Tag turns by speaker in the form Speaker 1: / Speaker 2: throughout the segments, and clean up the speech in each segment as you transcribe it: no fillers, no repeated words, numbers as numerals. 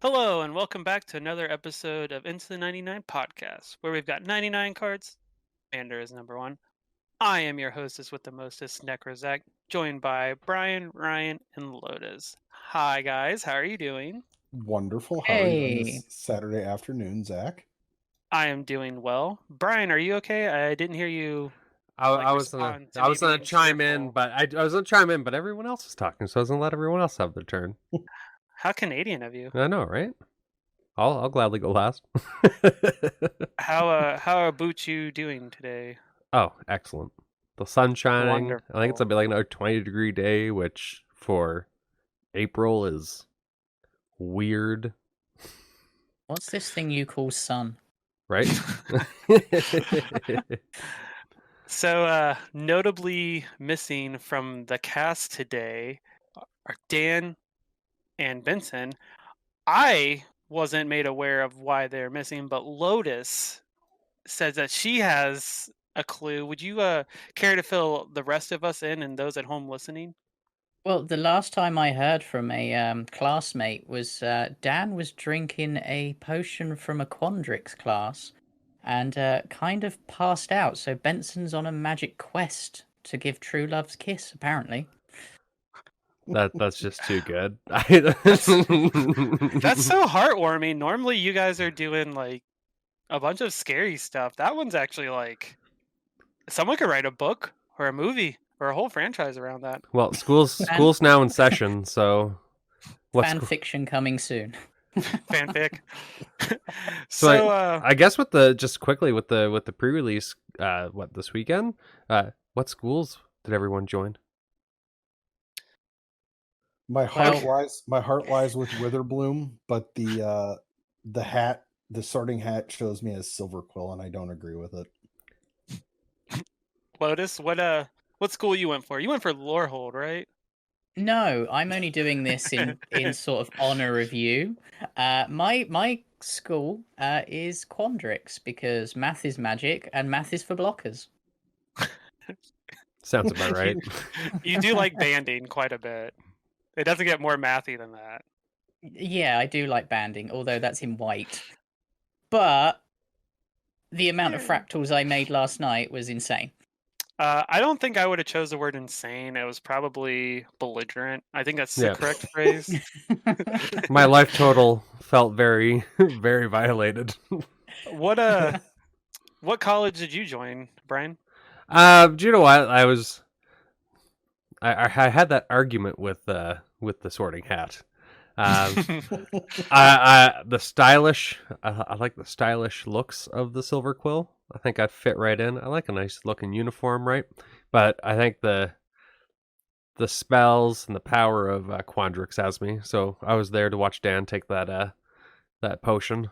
Speaker 1: Hello, and welcome back to another episode of Into the 99 podcast, where we've got 99 cards. Commander is number one. I am your hostess with the mostest, NekroZach, joined by Brian, Ryan, and Lotus. Hi, guys. How are you doing?
Speaker 2: Wonderful. How are you on
Speaker 3: Hey,
Speaker 2: this Saturday afternoon, Zach?
Speaker 1: I am doing well. Brian, are you okay? I didn't hear you
Speaker 4: I was gonna
Speaker 1: respond to
Speaker 4: I
Speaker 1: me
Speaker 4: was gonna
Speaker 1: being
Speaker 4: chime in,
Speaker 1: cheerful.
Speaker 4: but I was gonna chime in, but everyone else was talking, so I was gonna let everyone else have their turn.
Speaker 1: How Canadian of you?
Speaker 4: I know, right? I'll gladly go last.
Speaker 1: How are Boochu doing today?
Speaker 4: Oh, excellent. The sun's shining. I think it's
Speaker 1: Wonderful.
Speaker 4: gonna be like another 20-degree day, which for April is weird,
Speaker 3: what's this thing you call sun?
Speaker 4: right?
Speaker 1: So, notably missing from the cast today are Dan and Benson. I wasn't made aware of why they're missing, but Lotus says that she has a clue. Would you care to fill the rest of us in and those at home listening?
Speaker 3: Well, the last time I heard from a classmate was Dan was drinking a potion from a Quandrix class and kind of passed out. So Benson's on a magic quest to give true love's kiss, apparently.
Speaker 4: That's just too good.
Speaker 1: That's so heartwarming. Normally, you guys are doing like a bunch of scary stuff. That one's actually like someone could write a book or a movie or a whole franchise around that.
Speaker 4: Well, school's now in session, so what's
Speaker 3: Fan fiction coming soon.
Speaker 1: Fanfic.
Speaker 4: So
Speaker 1: So,
Speaker 4: I guess with the just quickly with the pre-release, what this weekend? What schools did everyone join?
Speaker 2: My heart
Speaker 3: Well,
Speaker 2: lies with Witherbloom, but the sorting hat shows me as Silver Quill, and I don't agree with it.
Speaker 1: Lotus, what school you went for? You went for Lorehold, right?
Speaker 3: no, I'm only doing this in sort of honor of you. My school is Quandrix because math is magic and math is for blockers.
Speaker 4: Sounds about right.
Speaker 1: You do like banding quite a bit. It doesn't get more mathy than that.
Speaker 3: Yeah, I do like banding, although that's in white. But the amount of fractals I made last night was insane.
Speaker 1: I don't think I would have chose the word insane. It was probably belligerent. I think that's the
Speaker 4: Yeah.
Speaker 1: correct phrase.
Speaker 4: My life total felt very, very violated.
Speaker 1: What what college did you join, Brian?
Speaker 4: Do you know what? I had that argument with the Sorting Hat. The stylish. I like the stylish looks of the Silver Quill. I think I'd fit right in. I like a nice looking uniform, right? But I think the spells and the power of Quandrix has me. So I was there to watch Dan take that potion.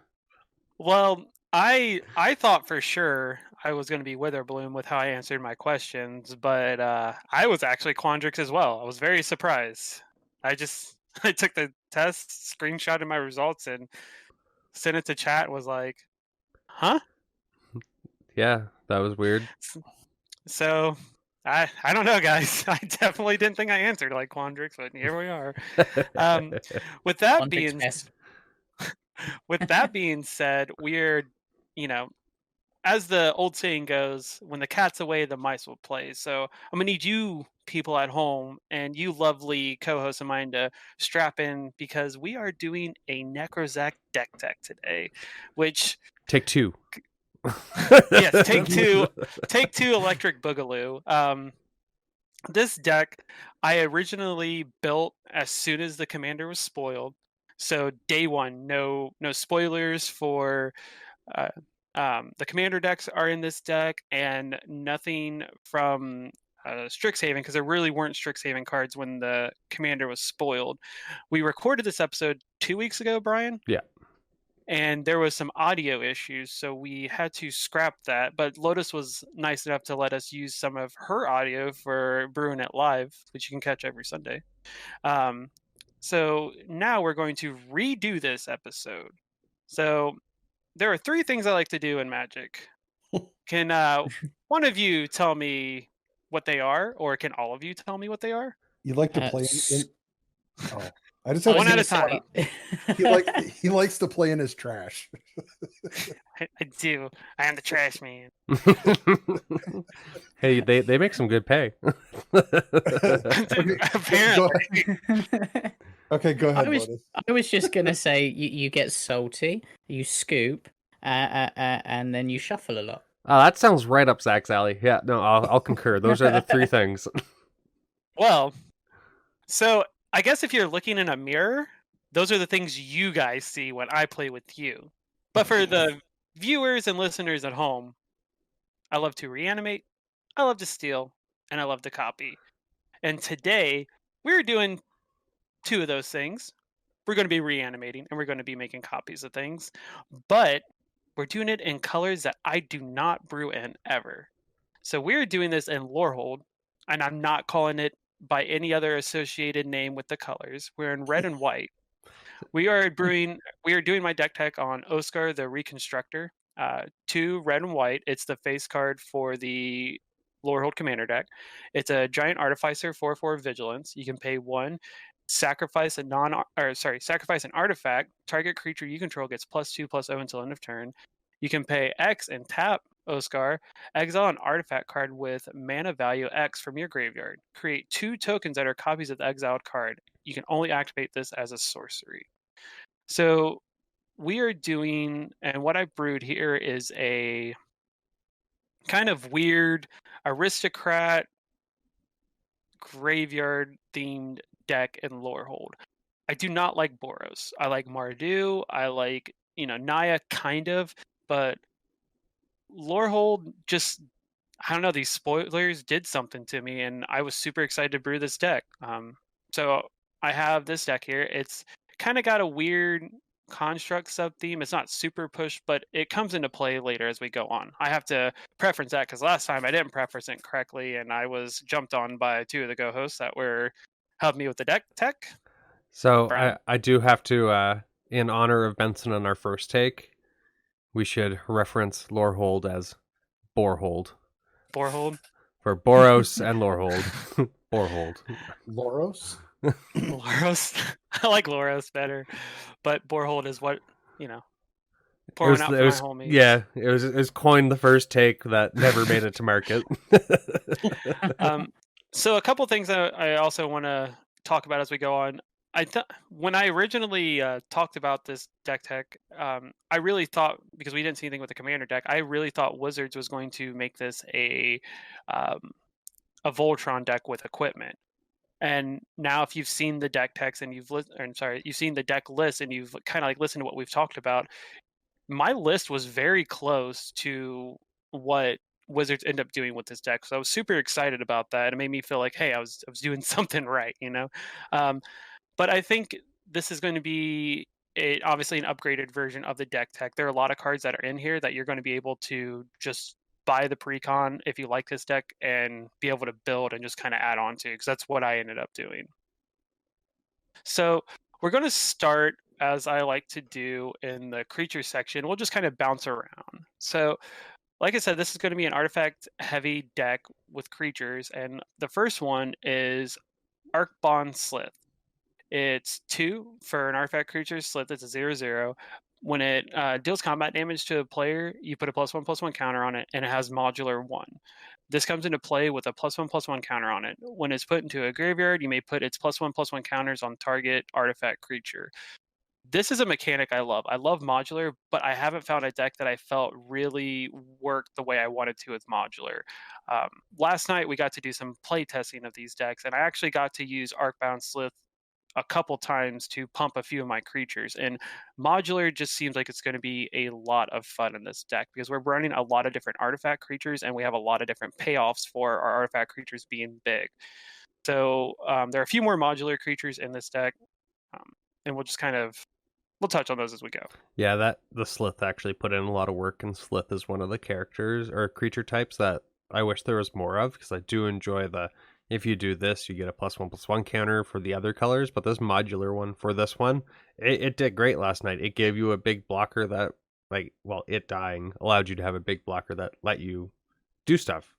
Speaker 1: Well, I thought for sure I was going to be Witherbloom with how I answered my questions, but I was actually Quandrix as well. I was very surprised. I just I took the test, screenshotted my results, and sent it to chat. And was like, huh?
Speaker 4: Yeah, that was weird.
Speaker 1: So I don't know, guys. I definitely didn't think I answered like Quandrix, but here we are. With that
Speaker 3: Quandrix
Speaker 1: being
Speaker 3: best.
Speaker 1: with that being said, we're you know as the old saying goes, when the cat's away, the mice will play. So I'm gonna need you people at home and you lovely co-hosts of mine to strap in because we are doing a NekroZach deck tech today, which
Speaker 4: Take two.
Speaker 1: yes, take two Electric Boogaloo. This deck I originally built as soon as the commander was spoiled. So day one, no spoilers for uh, the commander decks are in this deck, and nothing from Strixhaven because there really weren't Strixhaven cards when the commander was spoiled. We recorded this episode 2 weeks ago, Brian.
Speaker 4: Yeah.
Speaker 1: And there was some audio issues, so we had to scrap that. But Lotus was nice enough to let us use some of her audio for Brewing It Live, which you can catch every Sunday. So now we're going to redo this episode. So there are three things I like to do in Magic. Can one of you tell me what they are, or can all of you tell me what they are?
Speaker 2: You like to play
Speaker 3: S-
Speaker 2: in? Oh, I just have
Speaker 1: One
Speaker 2: to
Speaker 1: at a
Speaker 2: say,
Speaker 1: time.
Speaker 2: he likes to play in his trash.
Speaker 1: I do. I am the trash man.
Speaker 4: Hey, they make some good pay.
Speaker 1: Apparently.
Speaker 2: Okay, go ahead, Lotus.
Speaker 3: I was just gonna say you get salty, you scoop, and then you shuffle a lot.
Speaker 4: Oh, that sounds right up Zach's alley. Yeah, no, I'll concur. Those are the three things.
Speaker 1: Well, so I guess if you're looking in a mirror, those are the things you guys see when I play with you. But for the viewers and listeners at home, I love to reanimate, I love to steal, and I love to copy. And today, we're doing two of those things. We're going to be reanimating and we're going to be making copies of things. But we're doing it in colors that I do not brew in ever. So we're doing this in Lorehol, and I'm not calling it by any other associated name with the colors. We're in red and white. We are doing my deck tech on Osgir the Reconstructor. 2 red and white. It's the face card for the Lorehold Commander deck. It's a giant artificer 4/4 vigilance. You can pay 1, sacrifice an artifact. Target creature you control gets +2/+0 until end of turn. You can pay X and tap Osgir. Exile an artifact card with mana value X from your graveyard. Create 2 tokens that are copies of the exiled card. You can only activate this as a sorcery. So we are doing, and what I brewed here is a kind of weird aristocrat graveyard themed deck in Lorehold. I do not like Boros. I like Mardu. I like, Naya kind of, but Lorehold just, I don't know, these spoilers did something to me, and I was super excited to brew this deck. So I have this deck here. It's kind of got a weird construct sub theme. It's not super pushed, but it comes into play later as we go on. I have to preference that because last time I didn't preference it correctly, and I was jumped on by 2 of the co-hosts that were helping me with the deck tech.
Speaker 4: So
Speaker 1: Brian.
Speaker 4: I do have to, in honor of Benson on our first take, we should reference Lorehold as Borhold.
Speaker 1: Borhold?
Speaker 4: For Boros and Lorehold. Borhold.
Speaker 2: Loros?
Speaker 1: Loros? I like Loros better, but Borhold is what, pouring out for my homies.
Speaker 4: Yeah, it was coined the first take that never made it to market.
Speaker 1: So a couple things that I also want to talk about as we go on. When I originally talked about this deck tech, I really thought, because we didn't see anything with the commander deck, I really thought Wizards was going to make this a Voltron deck with equipment. And now, if you've seen the deck techs and you've seen the deck list and you've kind of like listened to what we've talked about, my list was very close to what Wizards end up doing with this deck. So I was super excited about that. It made me feel like, hey, I was doing something right, But I think this is going to be obviously an upgraded version of the deck tech. There are a lot of cards that are in here that you're going to be able to just buy the precon if you like this deck and be able to build and just kind of add on to, because that's what I ended up doing. So we're going to start, as I like to do, in the creature section. We'll just kind of bounce around. So like I said, this is going to be an artifact heavy deck with creatures, and the first one is Arcbound Slith. It's 2 for an artifact creature. Slith, it's a 0/0. When it deals combat damage to a player, you put a +1/+1 counter on it, and it has modular 1. This comes into play with a +1/+1 counter on it. When it's put into a graveyard, you may put its +1/+1 counters on target artifact creature. This is a mechanic I love. I love modular, but I haven't found a deck that I felt really worked the way I wanted to with modular. Last night, we got to do some play testing of these decks, and I actually got to use Arcbound Slith a couple times to pump a few of my creatures, and modular just seems like it's going to be a lot of fun in this deck because we're running a lot of different artifact creatures and we have a lot of different payoffs for our artifact creatures being big. So there are a few more modular creatures in this deck, and we'll touch on those as we go.
Speaker 4: Yeah, the Slith actually put in a lot of work, and Slith is one of the characters or creature types that I wish there was more of, because I do enjoy if you do this, you get a +1/+1 counter for the other colors, but this modular one for this one, it did great last night. It gave you a big blocker that, it dying allowed you to have a big blocker that let you do stuff.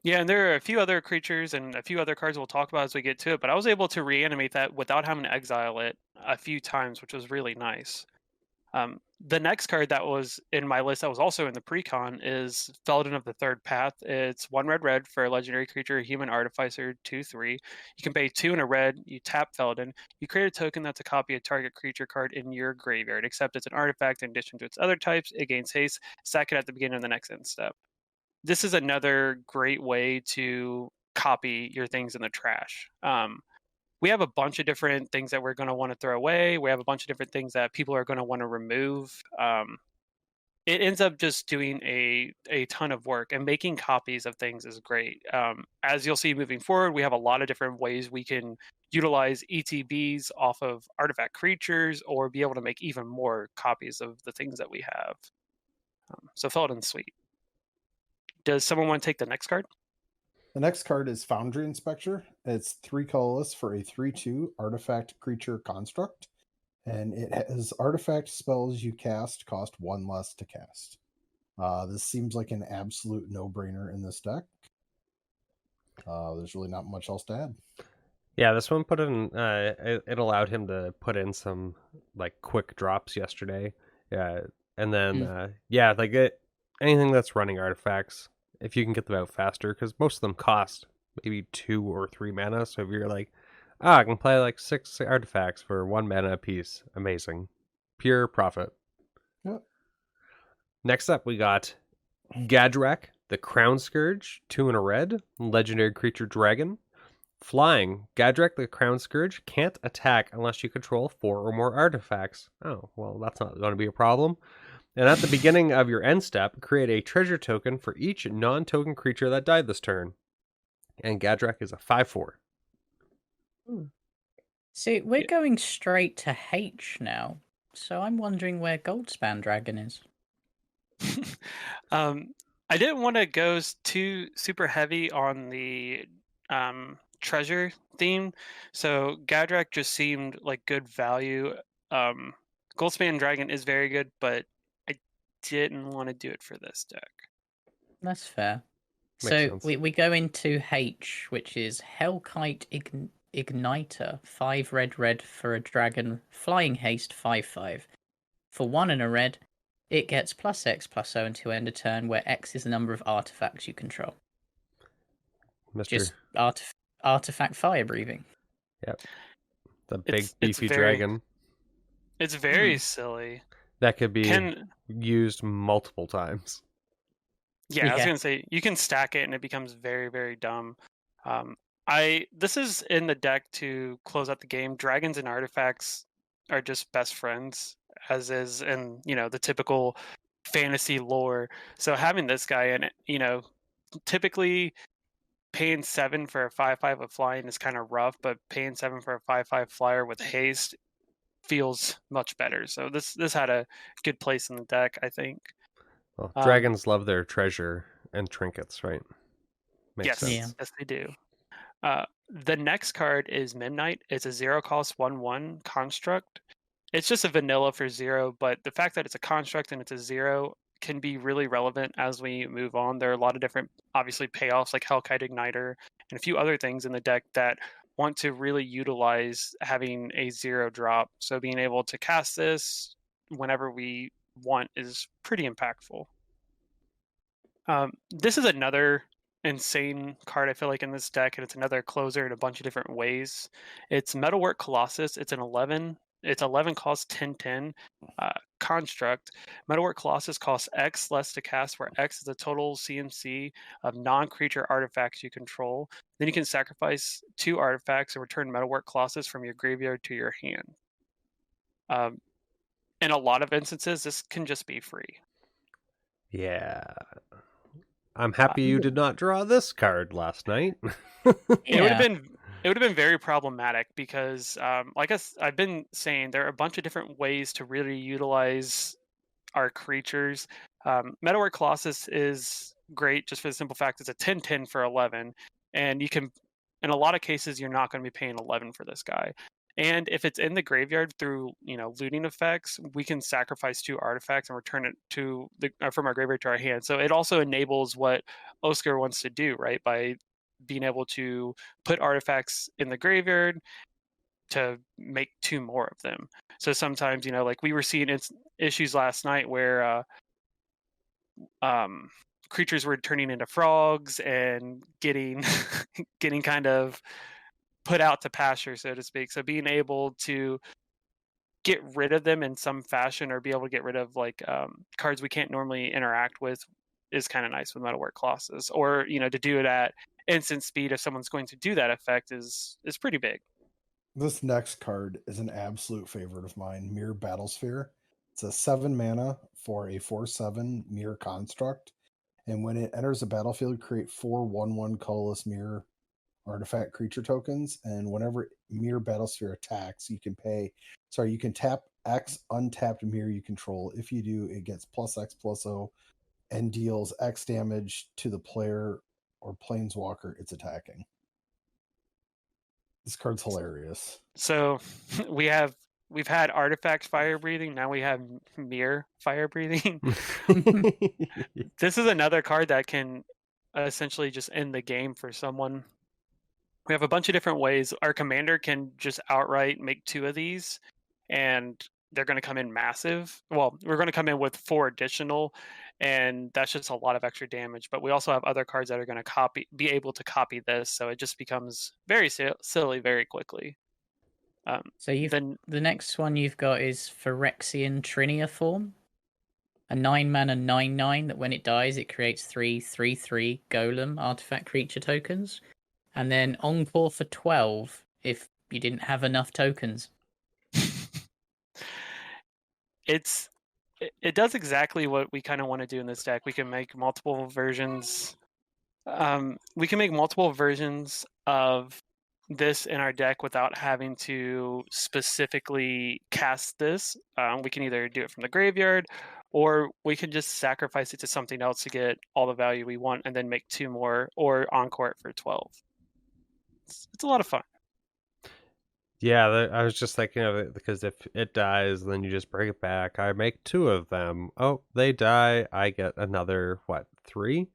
Speaker 1: Yeah, and there are a few other creatures and a few other cards we'll talk about as we get to it, but I was able to reanimate that without having to exile it a few times, which was really nice. The next card that was in my list that was also in the precon is Felden of the Third Path. It's 1 red for a legendary creature, Human Artificer, 2/3. You can pay 2 and a red, you tap Felden, you create a token that's a copy of target creature card in your graveyard, except it's an artifact in addition to its other types. It gains haste, sack it at the beginning of the next end step. This is another great way to copy your things in the trash. We have a bunch of different things that we're going to want to throw away. We have a bunch of different things that people are going to want to remove. It ends up just doing a ton of work, and making copies of things is great. As you'll see moving forward, we have a lot of different ways we can utilize ETBs off of artifact creatures or be able to make even more copies of the things that we have. So Felden's sweet. Does someone want to take the next card?
Speaker 2: The next card is Foundry Inspector. It's 3 colorless for a 3/2 artifact creature construct. And it has artifact spells you cast cost 1 less to cast. This seems like an absolute no-brainer in this deck. There's really not much else to add.
Speaker 4: Yeah, this one put in. It allowed him to put in some like quick drops yesterday. Yeah, and then anything that's running artifacts, if you can get them out faster, because most of them cost maybe 2 or 3 mana. So if you're like, I can play like 6 artifacts for 1 mana a piece, amazing, pure profit.
Speaker 2: Yep.
Speaker 4: Next up, we got Gadgrack, the Crown Scourge, 2 and a red, legendary creature dragon. Flying, Gadgrack the Crown Scourge can't attack unless you control 4 or more artifacts. Oh, well, that's not going to be a problem. And at the beginning of your end step, create a treasure token for each non-token creature that died this turn. And Gadgrack is a 5/4.
Speaker 3: See, we're going straight to H now, so I'm wondering where Goldspan Dragon is.
Speaker 1: I didn't want to go too super heavy on the treasure theme, so Gadgrack just seemed like good value. Goldspan Dragon is very good, but I didn't want to do it for this deck.
Speaker 3: That's fair.
Speaker 4: Makes
Speaker 3: So
Speaker 4: sense.
Speaker 3: we go into H, which is Hellkite Igniter, 5 red for a dragon, flying haste 5/5. For 1 and a red, it gets +X/+0 until end of turn, where X is the number of artifacts you control.
Speaker 4: Mr.
Speaker 3: Just artifact fire breathing.
Speaker 4: Yep. The big
Speaker 1: It's
Speaker 4: beefy
Speaker 1: very-
Speaker 4: dragon
Speaker 1: It's very silly.
Speaker 4: that could be
Speaker 1: Can
Speaker 4: used multiple times.
Speaker 1: Yeah, I was
Speaker 3: Yeah.
Speaker 1: gonna say you can stack it and it becomes very, very dumb. This is in the deck to close out the game. Dragons and artifacts are just best friends, as is in the typical fantasy lore. So having this guy in it, typically paying 7 for a 5/5 of flying is kind of rough, but paying 7 for a 5/5 flyer with haste feels much better. So this had a good place in the deck, I think.
Speaker 4: Well, dragons love their treasure and trinkets, right? Makes
Speaker 1: Yes,
Speaker 4: sense.
Speaker 3: Yeah.
Speaker 1: yes, they do. The next card is Midnight. It's a 0-cost 1/1 construct. It's just a vanilla for 0, but the fact that it's a construct and it's a 0 can be really relevant as we move on. There are a lot of different, obviously, payoffs like Hellkite Igniter and a few other things in the deck that want to really utilize having a 0 drop. So being able to cast this whenever we want is pretty impactful. This is another insane card I feel like in this deck, and it's another closer in a bunch of different ways. It's Metalwork Colossus. It's an 11. It's 11 cost 10/10 construct. Metalwork Colossus costs X less to cast, where X is the total CMC of non-creature artifacts you control. Then you can sacrifice 2 artifacts and return Metalwork Colossus from your graveyard to your hand. In a lot of instances, this can just be free.
Speaker 4: Yeah. I'm happy you did not draw this card last night.
Speaker 1: It would have been very problematic because, like I've been saying, there are a bunch of different ways to really utilize our creatures. Metalwork Colossus is great just for the simple fact it's a 10/10 for 11, and you can, in a lot of cases, you're not going to be paying 11 for this guy. And if it's in the graveyard through, looting effects, we can sacrifice 2 artifacts and return it to from our graveyard to our hand. So it also enables what Osgir wants to do, right? By being able to put artifacts in the graveyard to make 2 more of them. So sometimes, like we were seeing issues last night where creatures were turning into frogs and getting getting kind of put out to pasture, so to speak. So being able to get rid of them in some fashion, or be able to get rid of like cards we can't normally interact with, is kind of nice with Metalwork Colossus. Or to do it at instant speed if someone's going to do that effect is pretty big.
Speaker 2: This next card is an absolute favorite of mine, Mirror Battlesphere. It's a 7 mana for a 4/7 mirror construct, and when it enters the battlefield, create 4 1/1 colorless mirror artifact creature tokens, and whenever Mirror Battlesphere attacks, you can tap X untapped mirror you control. If you do, it gets +X/+O and deals X damage to the player or planeswalker it's attacking. This card's hilarious.
Speaker 1: So we've had artifact fire breathing, now we have mirror fire breathing. This is another card that can essentially just end the game for someone. We have a bunch of different ways. Our commander can just outright make 2 of these, and they're going to come in massive. Well, we're going to come in with 4 additional, and that's just a lot of extra damage. But we also have other cards that are going to be able to copy this, so it just becomes very silly very quickly.
Speaker 3: So the next one you've got is Fyrexian Triniform, a 9-mana 9/9 that when it dies, it creates 3/3/3 golem artifact creature tokens. And then Encore for 12 if you didn't have enough tokens.
Speaker 1: It does exactly what we kind of want to do in this deck. We can make multiple versions. We can make multiple versions of this in our deck without having to specifically cast this. We can either do it from the graveyard, or we can just sacrifice it to something else to get all the value we want, and then make 2 more, or encore it for 12. It's a lot of fun.
Speaker 4: Yeah, I was just thinking of it because if it dies, then you just bring it back. I make 2 of them. Oh, they die. I get another 3.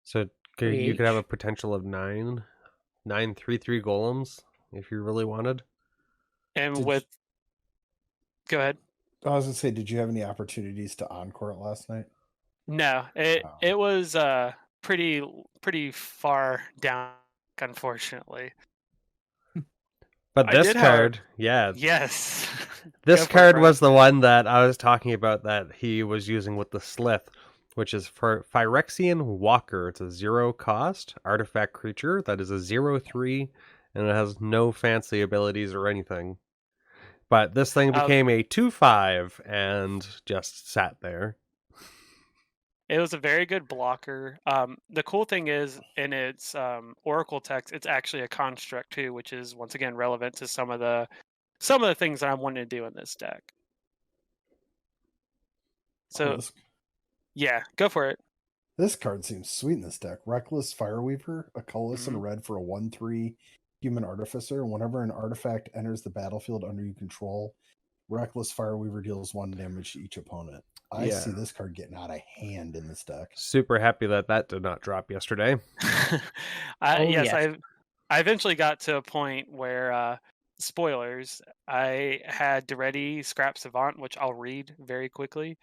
Speaker 4: So you could have a potential of 9 3/3 golems if you really wanted.
Speaker 1: And go ahead.
Speaker 2: I was gonna say, did you have any opportunities to encore it last night?
Speaker 1: No, it was pretty far down, unfortunately.
Speaker 4: But this card, yeah.
Speaker 1: Yes.
Speaker 4: This card was the one that I was talking about that he was using with the Slith, which is for Fyrexian Walker. It's a 0 cost artifact creature that is a 0/3, and it has no fancy abilities or anything. But this thing became a 2/5 and just sat there.
Speaker 1: It was a very good blocker. The cool thing is, in its Oracle text, it's actually a construct too, which is once again relevant to some of the things that I'm wanting to do in this deck. So, yeah, go for it.
Speaker 2: This card seems sweet in this deck. Reckless Fireweaver, a colorless and red for a 1/3 human artificer. Whenever an artifact enters the battlefield under your control, Reckless Fireweaver deals 1 damage to each opponent. I see this card getting out of hand in this deck.
Speaker 4: Super happy that did not drop yesterday.
Speaker 1: Yes, I eventually got to a point where, spoilers, I had Doretti scrap Savant, which I'll read very quickly.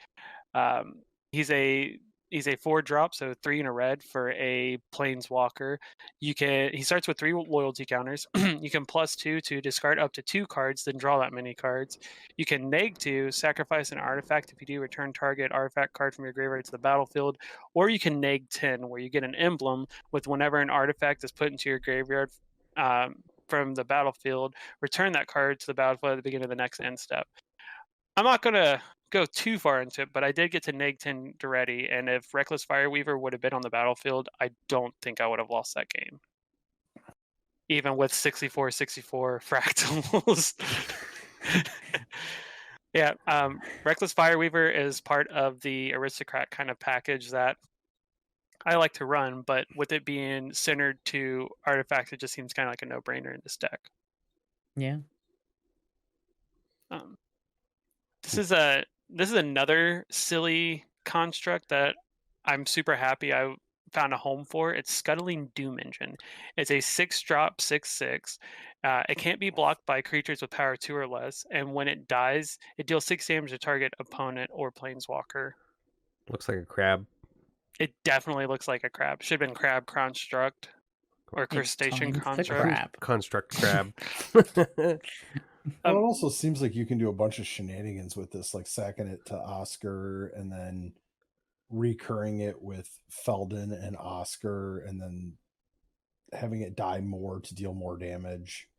Speaker 1: He's a 4-drop, so 3 in a red for a planeswalker. He starts with 3 loyalty counters. You can +2 to discard up to 2 cards, then draw that many cards. You can -2, sacrifice an artifact. If you do, return target artifact card from your graveyard to the battlefield. Or you can -10, where you get an emblem with whenever an artifact is put into your graveyard from the battlefield, return that card to the battlefield at the beginning of the next end step. I'm not going to go too far into it, but I did get to -10 Doretti, and if Reckless Fireweaver would have been on the battlefield, I don't think I would have lost that game. Even with 64 fractals. Yeah, Reckless Fireweaver is part of the Aristocrat kind of package that I like to run, but with it being centered to artifacts, it just seems kind of like a no-brainer in this deck.
Speaker 3: Yeah.
Speaker 1: Um, this is another silly construct that I'm super happy I found a home for. It's Scuttling Doom Engine. It's a 6-drop 6/6. It can't be blocked by creatures with power 2 or less, and when it dies, it deals 6 damage to target opponent or planeswalker.
Speaker 4: Looks like a crab.
Speaker 1: It definitely looks like a crab. Should have been crab construct or
Speaker 3: It's
Speaker 1: crustacean
Speaker 3: time for
Speaker 1: construct.
Speaker 3: crab.
Speaker 4: Construct crab.
Speaker 2: Well, it also seems like you can do a bunch of shenanigans with this, like sacking it to Oscar and then recurring it with Felden and Oscar, and then having it die more to deal more damage.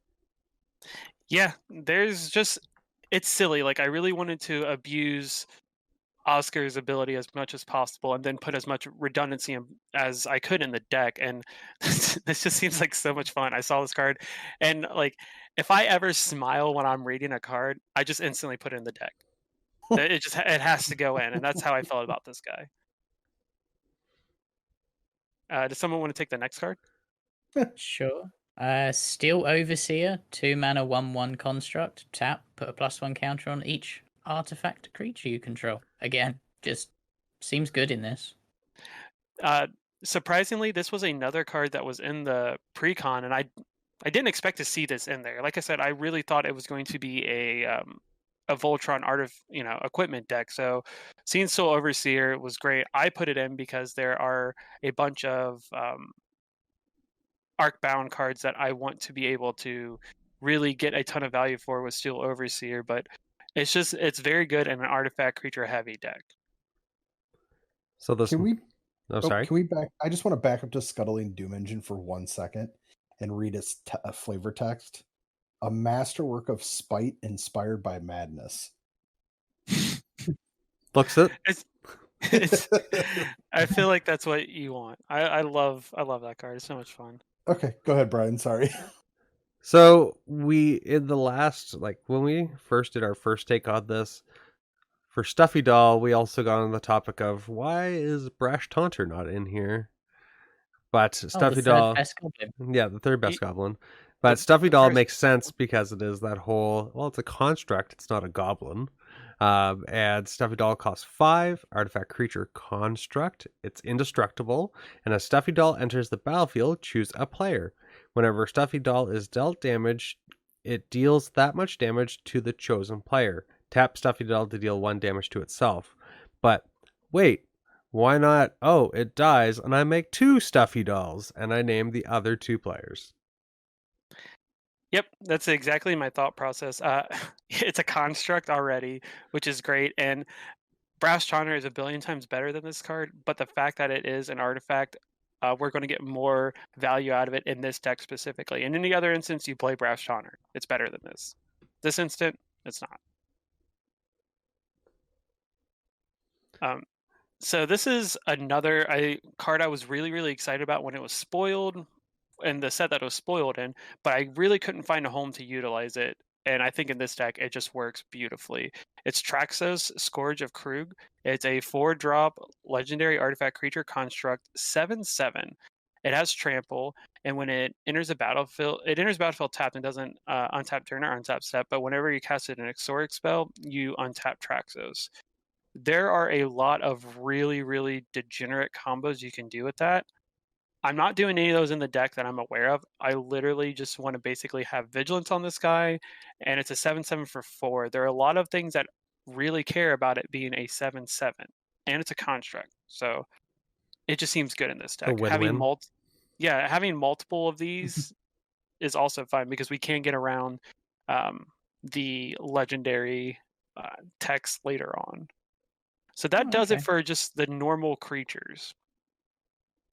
Speaker 1: Yeah, there's just it's silly. Like I really wanted to abuse Oscar's ability as much as possible and then put as much redundancy as I could in the deck, and this just seems like so much fun. I saw this card, and like if I ever smile when I'm reading a card, I just instantly put it in the deck. It has to go in, and that's how I felt about this guy. Does someone want to take the next card?
Speaker 3: Sure. Steel Overseer, 2 mana, 1/1 construct. Tap, put a +1 counter on each artifact creature you control. Again, just seems good in this.
Speaker 1: Surprisingly, this was another card that was in the pre-con, and I didn't expect to see this in there. Like I said, I really thought it was going to be a Voltron equipment deck. So seeing Steel Overseer was great. I put it in because there are a bunch of Arcbound cards that I want to be able to really get a ton of value for with Steel Overseer, but it's very good in an artifact creature heavy deck.
Speaker 4: So this.
Speaker 2: Can we?
Speaker 4: Sorry.
Speaker 2: Can we back? I just want to back up to Scuttling Doom Engine for 1 second and read its flavor text. A masterwork of spite inspired by madness.
Speaker 4: Looks it.
Speaker 1: I feel like that's what you want. I love that card. It's so much fun.
Speaker 2: Okay, go ahead, Brian. Sorry.
Speaker 4: So in the last, like when we first did our first take on this, for Stuffy Doll, we also got on the topic of why is Brash Taunter not in here? But Stuffy Doll, the third best goblin. But Stuffy Doll makes sense because it is that whole, well, it's a construct, it's not a goblin. And Stuffy Doll costs 5, artifact creature construct. It's indestructible. And as Stuffy Doll enters the battlefield, choose a player. Whenever Stuffy Doll is dealt damage, it deals that much damage to the chosen player. Tap Stuffy Doll to deal 1 damage to itself. But wait, why not? Oh, it dies, and I make 2 Stuffy Dolls, and I name the other 2 players.
Speaker 1: Yep, that's exactly my thought process. It's a construct already, which is great, and Brass Taunter is a billion times better than this card, but the fact that it is an artifact, we're going to get more value out of it in this deck specifically. In any other instance, you play Brass Taunter. It's better than this. This instant, it's not. So this is another card I was really, really excited about when it was spoiled, and the set that it was spoiled in, but I really couldn't find a home to utilize it. And I think in this deck, it just works beautifully. It's Traxxas, Scourge of Krug. It's a 4-drop legendary artifact creature construct, 7/7. It has trample, and when it enters the battlefield, tapped and doesn't untap turn or untap step, but whenever you cast it an Exoric spell, you untap Traxxas. There are a lot of really, really degenerate combos you can do with that. I'm not doing any of those in the deck that I'm aware of. I literally just want to basically have Vigilance on this guy, and it's a 7/7 for 4. There are a lot of things that really care about it being a 7/7, and it's a construct. So it just seems good in this deck. Having multiple of these is also fine because we can get around the legendary text later on. So that does it for just the normal creatures.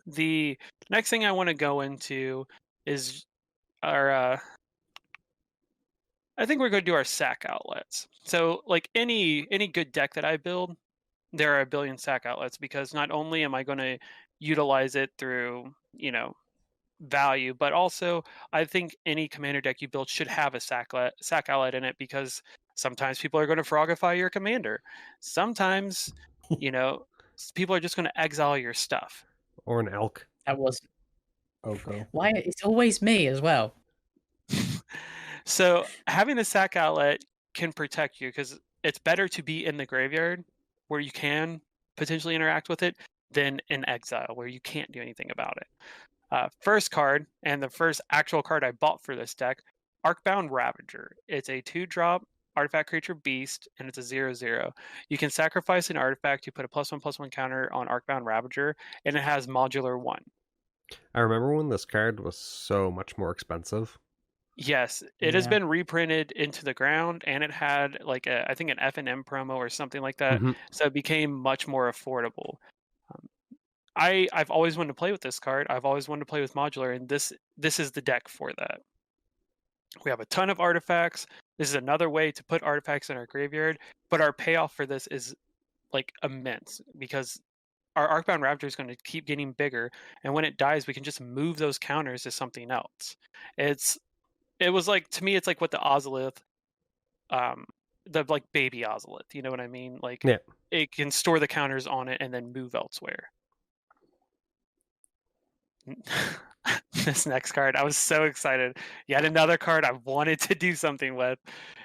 Speaker 1: The next thing I want to go into is our I think we're going to do our sack outlets. So like any good deck that I build, there are a billion sack outlets because not only am I going to utilize it through, value, but also I think any commander deck you build should have a sack outlet in it because sometimes people are going to frogify your commander. Sometimes, people are just going to exile your stuff.
Speaker 4: Or an elk.
Speaker 3: That was
Speaker 2: Okay.
Speaker 3: why it's always me as well.
Speaker 1: So having the sack outlet, can protect you, because it's better to be in the graveyard where you can potentially interact with it than in exile where you can't do anything about it. First card, and the first actual card I bought for this deck, Arcbound Ravager. It's a 2-drop artifact creature beast, and it's a 0/0. You can sacrifice an artifact, you put a +1/+1 counter on Arcbound Ravager, and it has modular 1.
Speaker 4: I remember when this card was so much more expensive.
Speaker 1: Yes, it has
Speaker 3: Yeah.
Speaker 1: been reprinted into the ground, and it had like I think an F&M promo or something like that,
Speaker 4: Mhm.
Speaker 1: so it became much more affordable. I've always wanted to play with this card. I've always wanted to play with modular, and this is the deck for that. We have a ton of artifacts. This is another way to put artifacts in our graveyard, but our payoff for this is like immense, because our Arcbound Ravager is going to keep getting bigger, and when it dies, we can just move those counters to something else. It was like, to me, it's like what the Ozolith, the like baby Ozolith. You know what I mean? Like,
Speaker 4: Yeah.
Speaker 1: it can store the counters on it and then move elsewhere. This next card, I was so excited. Yet another card I wanted to do something with.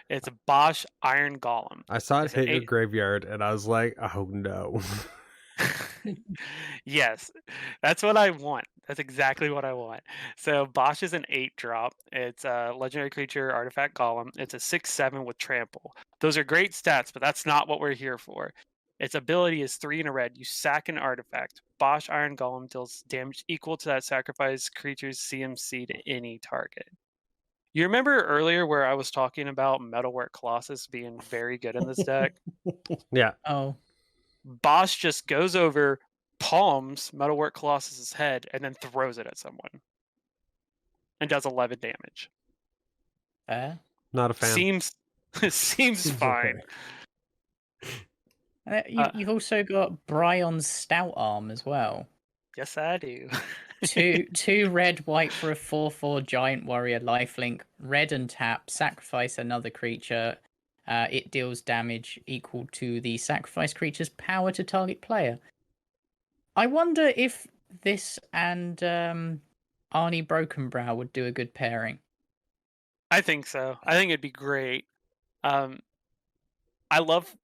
Speaker 1: It's Bosch Iron Golem.
Speaker 4: I saw it
Speaker 1: It's an
Speaker 4: hit your
Speaker 1: 8
Speaker 4: graveyard, and I was like, "Oh no!"
Speaker 1: Yes, that's what I want. That's exactly what I want. So Bosch is an 8-drop. It's a legendary creature, artifact golem. It's a 6/7 with trample. Those are great stats, but that's not what we're here for. Its ability is 3 and a red. You sack an artifact. Bosch Iron Golem deals damage equal to that sacrificed creature's CMC to any target. You remember earlier where I was talking about Metalwork Colossus being very good in this deck?
Speaker 4: Yeah,
Speaker 3: Oh,
Speaker 1: Bosch just goes over, palms Metalwork Colossus's head, and then throws it at someone, and does 11 damage.
Speaker 4: not a fan.
Speaker 1: Seems
Speaker 2: Seems
Speaker 1: fine.
Speaker 3: You've also got Bryon's Stout Arm as well.
Speaker 1: Yes, I do.
Speaker 3: Two red, white for a 4/4 giant warrior lifelink. Red and tap, sacrifice another creature. It deals damage equal to the sacrificed creature's power to target player. I wonder if this and Arnie Brokenbrow would do a good pairing.
Speaker 1: I think so. I think it'd be great. I love,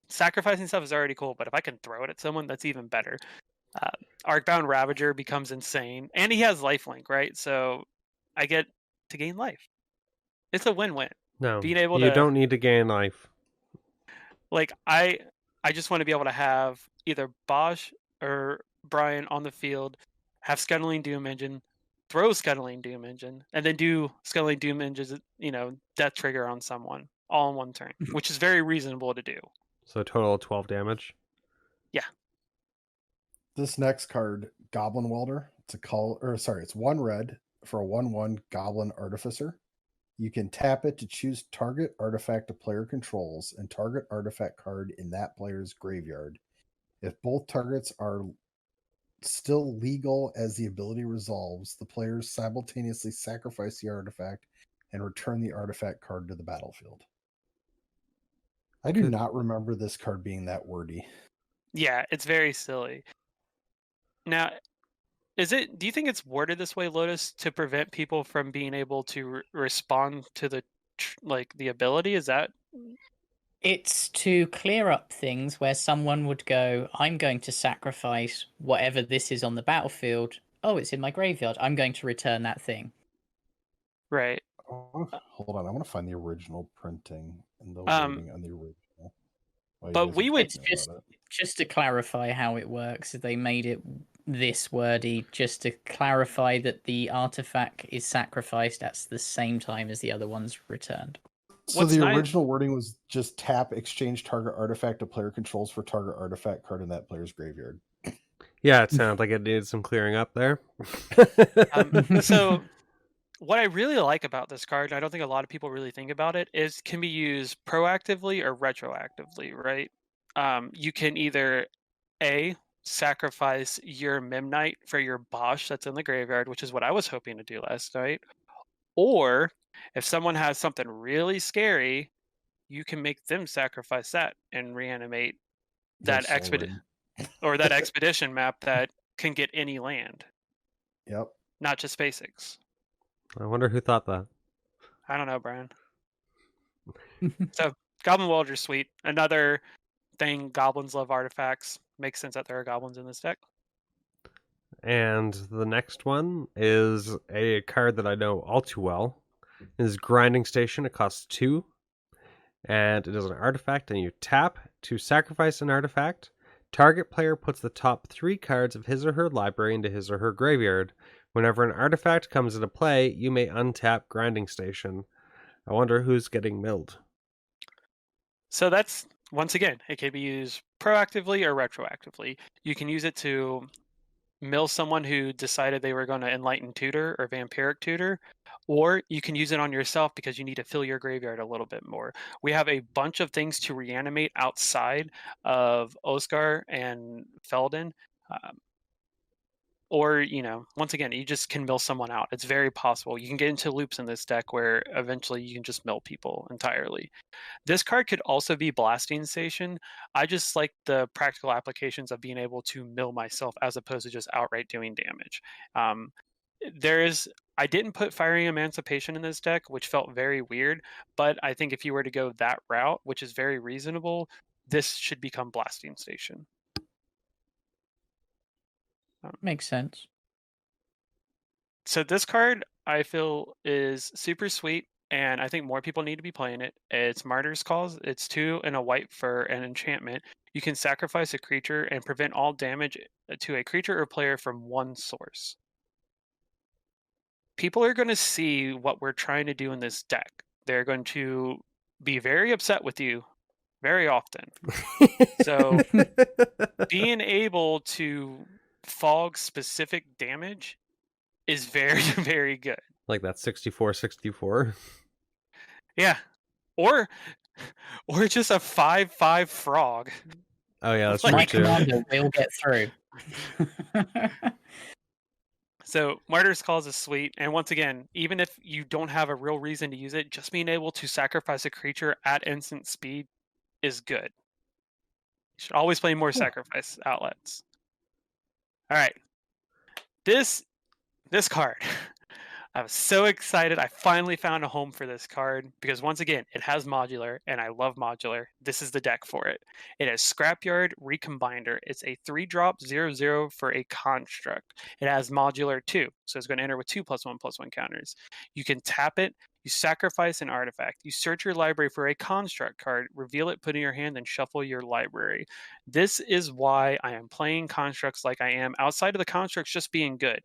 Speaker 1: sacrificing stuff is already cool, but if I can throw it at someone, that's even better. Arcbound Ravager becomes insane, and he has lifelink, right? So I get to gain life. It's a win-win.
Speaker 4: No,
Speaker 1: Being able
Speaker 4: you
Speaker 1: to,
Speaker 4: don't need to gain life.
Speaker 1: like, I just want to be able to have either Bosch or Brian on the field, have Scuttling Doom Engine, throw Scuttling Doom Engine, and then do Scuttling Doom Engine, death trigger on someone all in one turn, which is very reasonable to do.
Speaker 4: So total of 12 damage.
Speaker 2: This next card, Goblin Welder. It's 1 red for a 1/1 Goblin Artificer. You can tap it to choose target artifact a player controls and target artifact card in that player's graveyard. If both targets are still legal as the ability resolves, the players simultaneously sacrifice the artifact and return the artifact card to the battlefield. I do not remember this card being that wordy.
Speaker 1: Yeah, it's very silly. Now, do you think it's worded this way, Lotus, to prevent people from being able to respond to the ability? Is that?
Speaker 3: It's to clear up things where someone would go, I'm going to sacrifice whatever this is on the battlefield. Oh, it's in my graveyard. I'm going to return that thing.
Speaker 1: Right.
Speaker 2: Hold on, I want to find the original printing and the wording on the original.
Speaker 1: But we would
Speaker 3: just to clarify how it works. They made it this wordy just to clarify that the artifact is sacrificed at the same time as the other one's returned.
Speaker 2: So the original wording was just tap, exchange target artifact a player controls for target artifact card in that player's graveyard.
Speaker 4: Yeah, it sounds like it needed some clearing up there.
Speaker 1: So what I really like about this card, and I don't think a lot of people really think about it, is can be used proactively or retroactively, right? You can either sacrifice your Memnite for your Bosch that's in the graveyard, which is what I was hoping to do last night. Or if someone has something really scary, you can make them sacrifice that and reanimate that expedition map that can get any land.
Speaker 2: Yep.
Speaker 1: Not just basics.
Speaker 4: I wonder who thought that.
Speaker 1: I don't know, Brian. So Goblin Welder Suite, another thing. Goblins love artifacts. Makes sense that there are goblins in this deck.
Speaker 4: And the next one is a card that I know all too well. It is Grinding Station. It costs 2. And it is an artifact, and you tap to sacrifice an artifact. Target player puts the top 3 cards of his or her library into his or her graveyard. Whenever an artifact comes into play, you may untap Grinding Station. I wonder who's getting milled.
Speaker 1: So that's, once again, it can be used proactively or retroactively. You can use it to mill someone who decided they were going to Enlighten Tutor or Vampiric Tutor, or you can use it on yourself because you need to fill your graveyard a little bit more. We have a bunch of things to reanimate outside of Osgir and Felden. Or, once again, you just can mill someone out. It's very possible. You can get into loops in this deck where eventually you can just mill people entirely. This card could also be Blasting Station. I just like the practical applications of being able to mill myself as opposed to just outright doing damage. I didn't put Firing Emancipation in this deck, which felt very weird, but I think if you were to go that route, which is very reasonable, this should become Blasting Station.
Speaker 3: Makes sense.
Speaker 1: So this card, I feel, is super sweet, and I think more people need to be playing it. It's Martyr's Cause. It's 2 and a white for an enchantment. You can sacrifice a creature and prevent all damage to a creature or player from one source. People are going to see what we're trying to do in this deck. They're going to be very upset with you very often. So being able to fog specific damage is very, very good.
Speaker 4: Like that 64/64.
Speaker 1: Yeah. Or just a 5/5 frog.
Speaker 4: Oh yeah, that's
Speaker 3: My
Speaker 4: true too.
Speaker 3: commander will get through.
Speaker 1: So Martyr's Cause is sweet, and once again, even if you don't have a real reason to use it, just being able to sacrifice a creature at instant speed is good. You should always play more sacrifice outlets. All right. This card. I was so excited. I finally found a home for this card because, once again, it has modular, and I love modular. This is the deck for it. It has Scrapyard Recombinder. It's a 3-drop 0/0 for a construct. It has modular too, so it's going to enter with 2+1/+1 counters. You can tap it. You sacrifice an artifact. You search your library for a construct card, reveal it, put it in your hand, then shuffle your library. This is why I am playing constructs like I am, outside of the constructs just being good.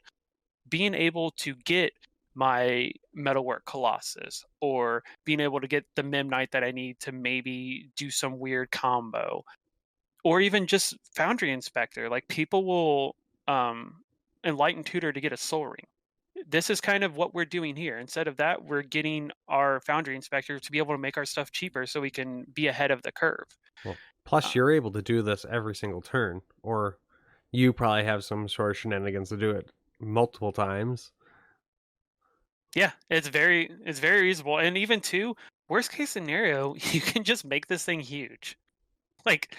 Speaker 1: Being able to get my Metalwork Colossus, or being able to get the Memnite that I need to maybe do some weird combo, or even just Foundry Inspector. Like, people will Enlighten Tutor to get a Soul Ring. This is kind of what we're doing here. Instead of that, we're getting our Foundry Inspector to be able to make our stuff cheaper so we can be ahead of the curve.
Speaker 4: Well, plus you're able to do this every single turn, or you probably have some sort of shenanigans to do it multiple times.
Speaker 1: Yeah, it's very reasonable. And even too, worst case scenario, you can just make this thing huge. Like,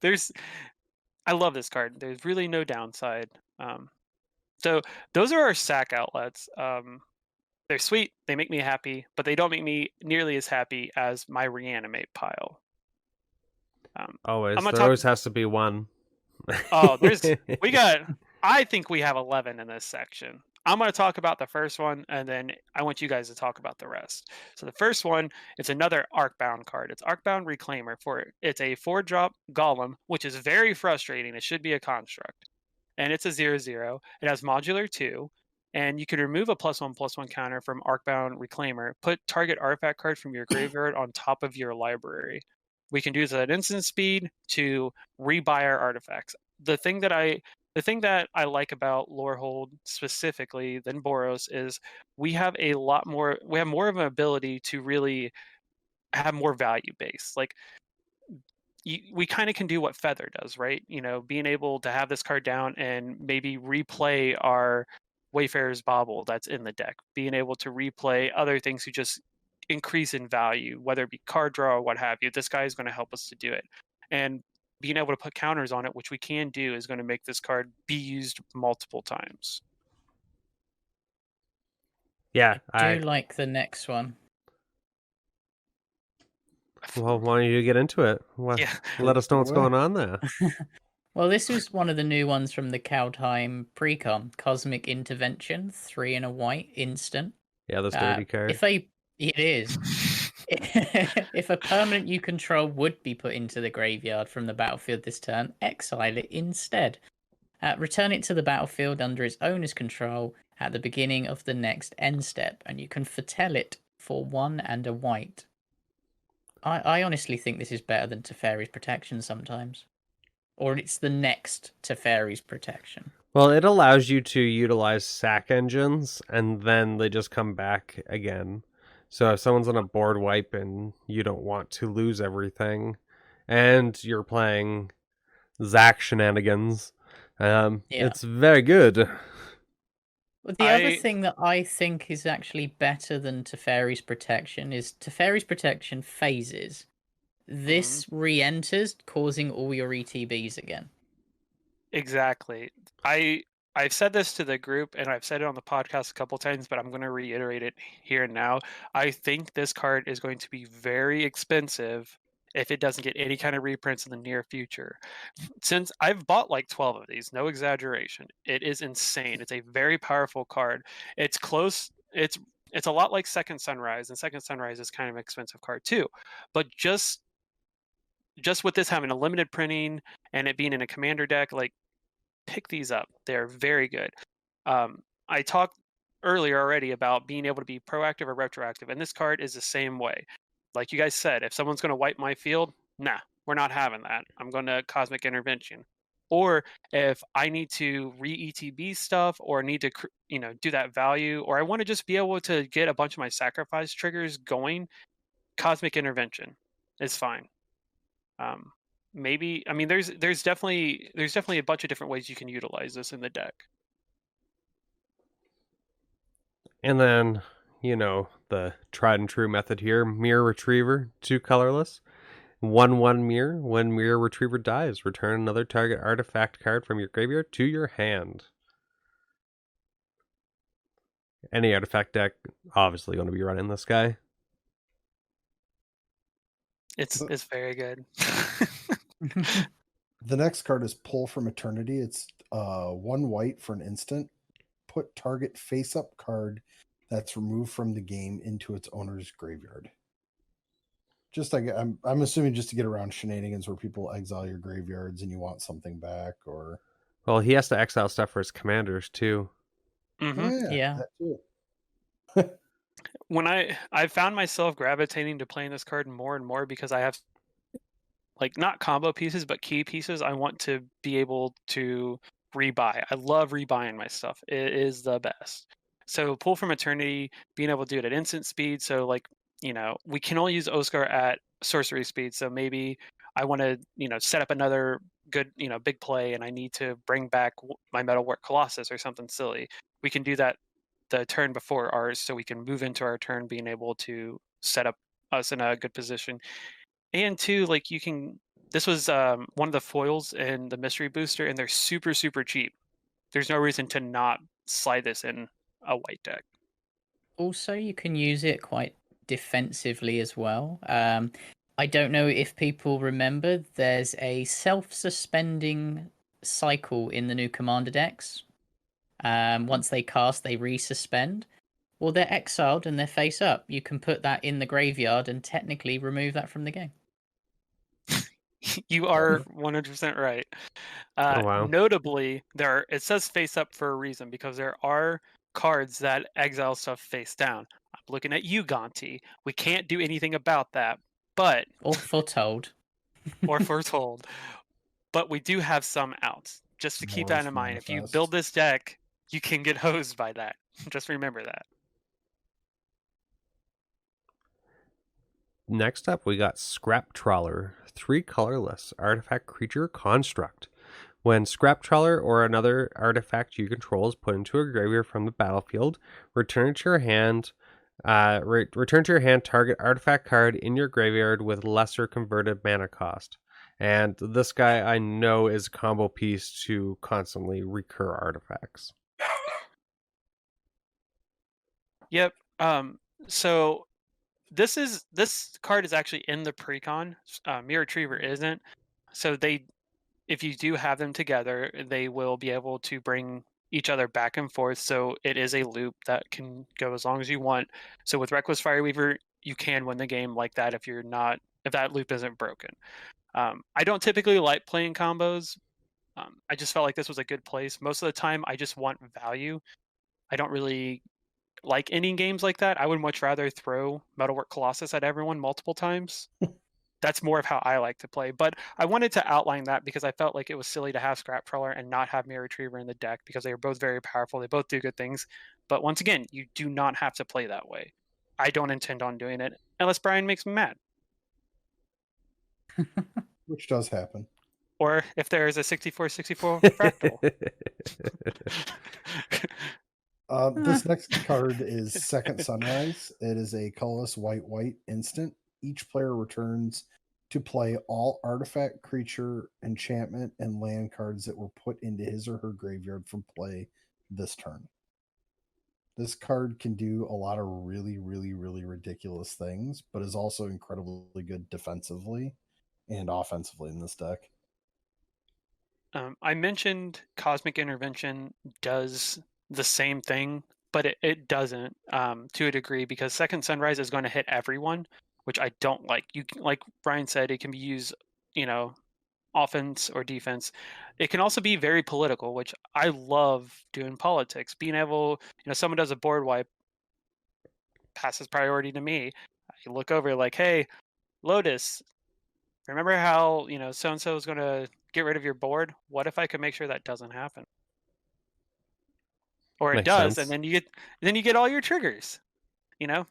Speaker 1: I love this card. There's really no downside. So those are our sack outlets. They're sweet. They make me happy, but they don't make me nearly as happy as my reanimate pile.
Speaker 4: Always. There always has to be one.
Speaker 1: Oh, I think we have 11 in this section. I'm going to talk about the first one, and then I want you guys to talk about the rest. So the first one, it's another Arcbound card. It's Arcbound Reclaimer. It's a 4-drop golem, which is very frustrating. It should be a construct. And it's a 0/0. It has modular 2. And you can remove a +1/+1 counter from Arcbound Reclaimer. Put target artifact card from your graveyard on top of your library. We can do this at instant speed to rebuy our artifacts. The thing that I like about Lorehol specifically than Boros is we have more of an ability to really have more value base. Like, we kind of can do what Feather does, right? Being able to have this card down and maybe replay our Wayfarer's Bauble that's in the deck. Being able to replay other things who just increase in value, whether it be card draw or what have you. This guy is going to help us to do it. And being able to put counters on it, which we can do, is going to make this card be used multiple times.
Speaker 4: Yeah,
Speaker 3: I do like the next one.
Speaker 4: Well, why don't you get into it?
Speaker 1: Yeah.
Speaker 4: Let us know what's
Speaker 2: Away.
Speaker 4: going on there.
Speaker 3: Well, this was one of the new ones from the Kaldheim precon. Cosmic Intervention, 3 and a white, instant.
Speaker 4: Yeah, this dirty card.
Speaker 3: It is. If a permanent you control would be put into the graveyard from the battlefield this turn, exile it instead. Return it to the battlefield under its owner's control at the beginning of the next end step, and you can foretell it for 1 and a white. I honestly think this is better than Teferi's Protection sometimes. Or it's the next Teferi's Protection.
Speaker 4: Well, it allows you to utilize sack engines, and then they just come back again. So if someone's on a board wipe and you don't want to lose everything, and you're playing Zack shenanigans, it's very good.
Speaker 3: Well, the other thing that I think is actually better than Teferi's Protection is Teferi's Protection phases. This re-enters, causing all your ETBs again.
Speaker 1: Exactly. I've said this to the group, and I've said it on the podcast a couple times, but I'm going to reiterate it here and now. I think this card is going to be very expensive if it doesn't get any kind of reprints in the near future. Since I've bought like 12 of these, no exaggeration. It is insane. It's a very powerful card. It's close. It's a lot like Second Sunrise, and Second Sunrise is kind of an expensive card too. But just with this having a limited printing and it being in a commander deck, like, pick these up. They're very good. I talked earlier already about being able to be proactive or retroactive, and this card is the same way. Like you guys said, if someone's going to wipe my field, nah, we're not having that. I'm going to Cosmic Intervention. Or if I need to re-ETB stuff, or need to do that value, or I want to just be able to get a bunch of my sacrifice triggers going, Cosmic Intervention is fine. Maybe, I mean, there's definitely a bunch of different ways you can utilize this in the deck.
Speaker 4: And then, the tried and true method here, Mirror Retriever, 2 colorless. 1/1 mirror. When Mirror Retriever dies, return another target artifact card from your graveyard to your hand. Any artifact deck obviously going to be running this guy.
Speaker 1: It's very good.
Speaker 2: The next card is Pull from Eternity. It's 1 white for an instant. Put target face-up card that's removed from the game into its owner's graveyard. Just like I'm assuming just to get around shenanigans where people exile your graveyards and you want something back, or
Speaker 4: Well, he has to exile stuff for his commanders too.
Speaker 1: Mm-hmm.
Speaker 3: Yeah.
Speaker 2: That too.
Speaker 1: When I found myself gravitating to playing this card more and more because I have, like, not combo pieces but key pieces I want to be able to rebuy. I love rebuying my stuff. It is the best. So Pull from Eternity, being able to do it at instant speed. So, like, we can only use Osgir at sorcery speed. So maybe I want to, set up another good, big play, and I need to bring back my Metalwork Colossus or something silly. We can do that the turn before ours, so we can move into our turn being able to set up us in a good position. And two, like, this was one of the foils in the mystery booster, and they're super, super cheap. There's no reason to not slide this in a white deck.
Speaker 3: Also, you can use it quite defensively as well. I don't know if people remember, there's a self-suspending cycle in the new commander decks. Once they cast, they resuspend. Well, they're exiled and they're face up. You can put that in the graveyard and technically remove that from the game.
Speaker 1: You are 100% right.
Speaker 4: Oh, wow.
Speaker 1: Notably, it says face up for a reason, because there are cards that exile stuff face down. I'm looking at you, Gonti. We can't do anything about that, but
Speaker 3: Or foretold.
Speaker 1: or foretold. But we do have some outs. Just to keep that in mind. If you build this deck, you can get hosed by that. Just remember that.
Speaker 4: Next up, we got Scrap Trawler, 3 colorless artifact creature construct. When Scrap Trawler or another artifact you control is put into a graveyard from the battlefield, return to your hand. Return to your hand target artifact card in your graveyard with lesser converted mana cost. And this guy I know is a combo piece to constantly recur artifacts.
Speaker 1: Yep. So this card is actually in the precon. Mirror Retriever isn't. So if you do have them together, they will be able to bring each other back and forth. So it is a loop that can go as long as you want. So with Reckless Fireweaver, you can win the game like that if that loop isn't broken. I don't typically like playing combos. I just felt like this was a good place. Most of the time, I just want value. I don't really like any games like that. I would much rather throw Metalwork Colossus at everyone multiple times. That's more of how I like to play. But I wanted to outline that because I felt like it was silly to have Scrap Trawler and not have Mirror Retriever in the deck because they are both very powerful. They both do good things. But once again, you do not have to play that way. I don't intend on doing it unless Brian makes me mad.
Speaker 2: Which does happen.
Speaker 1: Or if there is a 64-64 fractal.
Speaker 2: This next card is Second Sunrise. It is a colorless white instant. Each player returns to play all artifact, creature, enchantment, and land cards that were put into his or her graveyard from play this turn. This card can do a lot of really, really, really ridiculous things, but is also incredibly good defensively and offensively in this deck.
Speaker 1: I mentioned Cosmic Intervention does the same thing, but it doesn't to a degree because Second Sunrise is going to hit everyone, which I don't like. Like Brian said, it can be used, offense or defense. It can also be very political, which I love doing politics. Being able, someone does a board wipe, passes priority to me. I look over like, hey, Lotus, remember how, so-and-so is going to get rid of your board? What if I could make sure that doesn't happen? Or it
Speaker 4: Makes
Speaker 1: does,
Speaker 4: sense.
Speaker 1: and then you get all your triggers,
Speaker 2: Or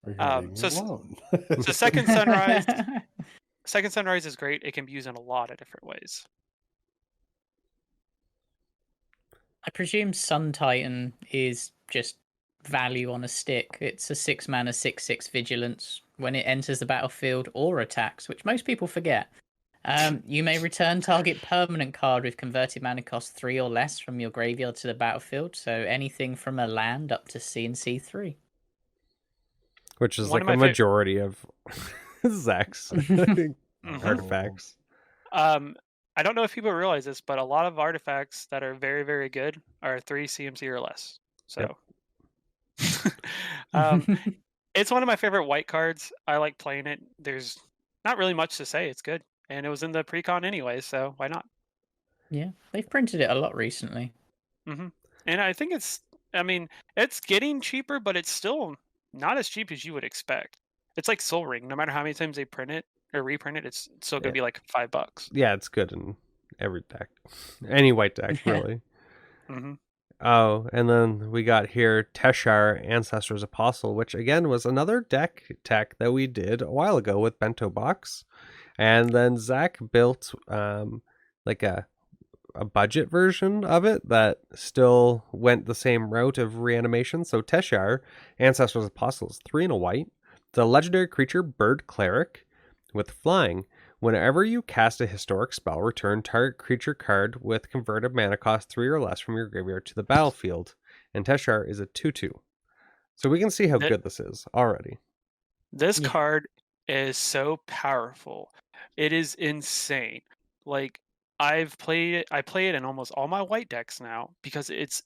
Speaker 2: you're leaving
Speaker 1: so
Speaker 2: alone.
Speaker 1: so Second Sunrise is great. It can be used in a lot of different ways.
Speaker 3: I presume Sun Titan is just value on a stick. It's a 6-mana 6/6 vigilance. When it enters the battlefield or attacks, which most people forget, you may return target permanent card with converted mana cost 3 or less from your graveyard to the battlefield. So anything from a land up to C&C3.
Speaker 4: Which is like a majority of Zack's artifacts.
Speaker 1: I don't know if people realize this, but a lot of artifacts that are very, very good are 3 CMC or less. So it's one of my favorite white cards. I like playing it. There's not really much to say. It's good. And it was in the precon anyway, so why not?
Speaker 3: Yeah, they've printed it a lot recently.
Speaker 1: And I think it's getting cheaper, but it's still not as cheap as you would expect. It's like Soul Ring. No matter how many times they print it or reprint it, it's still going to be like $5.
Speaker 4: Yeah, it's good in every deck. Any white deck, really. Oh, and then we got here Teshar, Ancestor's Apostle, which again was another deck tech that we did a while ago with Bento Box. And then Zack built like a budget version of it that still went the same route of reanimation. So Teshar, Ancestor's Apostle, is 3 and a white. The legendary creature Bird Cleric with flying. Whenever you cast a historic spell, return target creature card with converted mana cost 3 or less from your graveyard to the battlefield. And Teshar is a 2/2. So we can see how good this is already.
Speaker 1: This card is so powerful. It is insane. Like I play it in almost all my white decks now because it's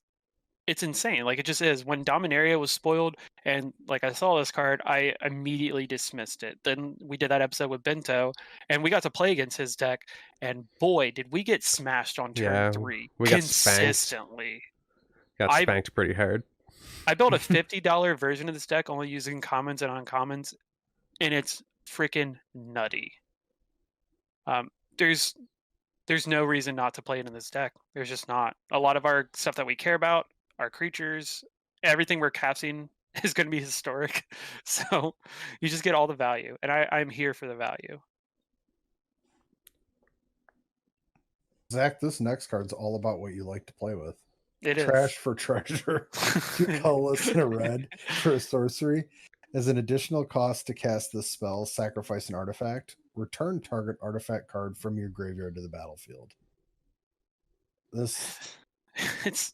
Speaker 1: insane. Like it just is. When Dominaria was spoiled and like I saw this card, I immediately dismissed it. Then we did that episode with Bento and we got to play against his deck and boy did we get smashed on turn 3
Speaker 4: we
Speaker 1: consistently.
Speaker 4: Got spanked pretty hard.
Speaker 1: I built a $50 version of this deck only using commons and uncommons and it's freaking nutty. There's no reason not to play it in this deck. There's just not. A lot of our stuff that we care about, our creatures, everything we're casting is going to be historic. So you just get all the value. And I'm here for the value.
Speaker 2: Zack, this next card's all about what you like to play with.
Speaker 1: It is.
Speaker 2: Trash for treasure. 2 colorless and a red for a sorcery. As an additional cost to cast this spell, sacrifice an artifact. Return target artifact card from your graveyard to the battlefield.
Speaker 1: It's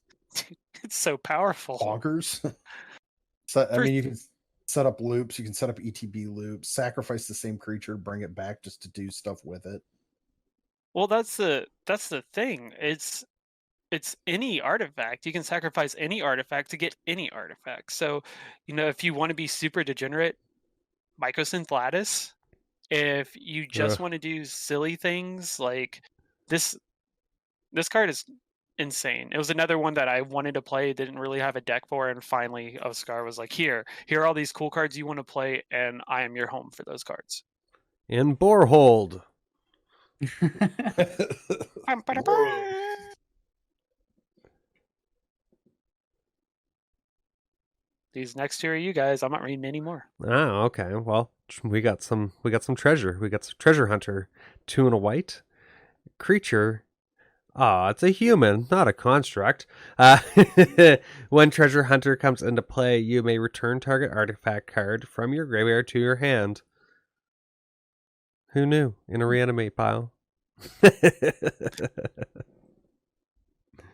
Speaker 1: so powerful.
Speaker 2: Bonkers. So I mean, set up loops. You can set up ETB loops, sacrifice the same creature, bring it back just to do stuff with it.
Speaker 1: Well, that's the thing. It's any artifact. You can sacrifice any artifact to get any artifact. So, if you want to be super degenerate, Mycosynth Lattice. If you just want to do silly things like this card is insane. It was another one that I wanted to play, didn't really have a deck for, and finally Osgir was like, here are all these cool cards you want to play, and I am your home for those cards.
Speaker 4: In Borhold.
Speaker 1: These next two are you guys. I'm not reading anymore.
Speaker 4: Oh, okay. Well, we got some treasure. We got some treasure hunter. 2 and a white creature. It's a human, not a construct. When treasure hunter comes into play, you may return target artifact card from your graveyard to your hand. Who knew? In a reanimate pile.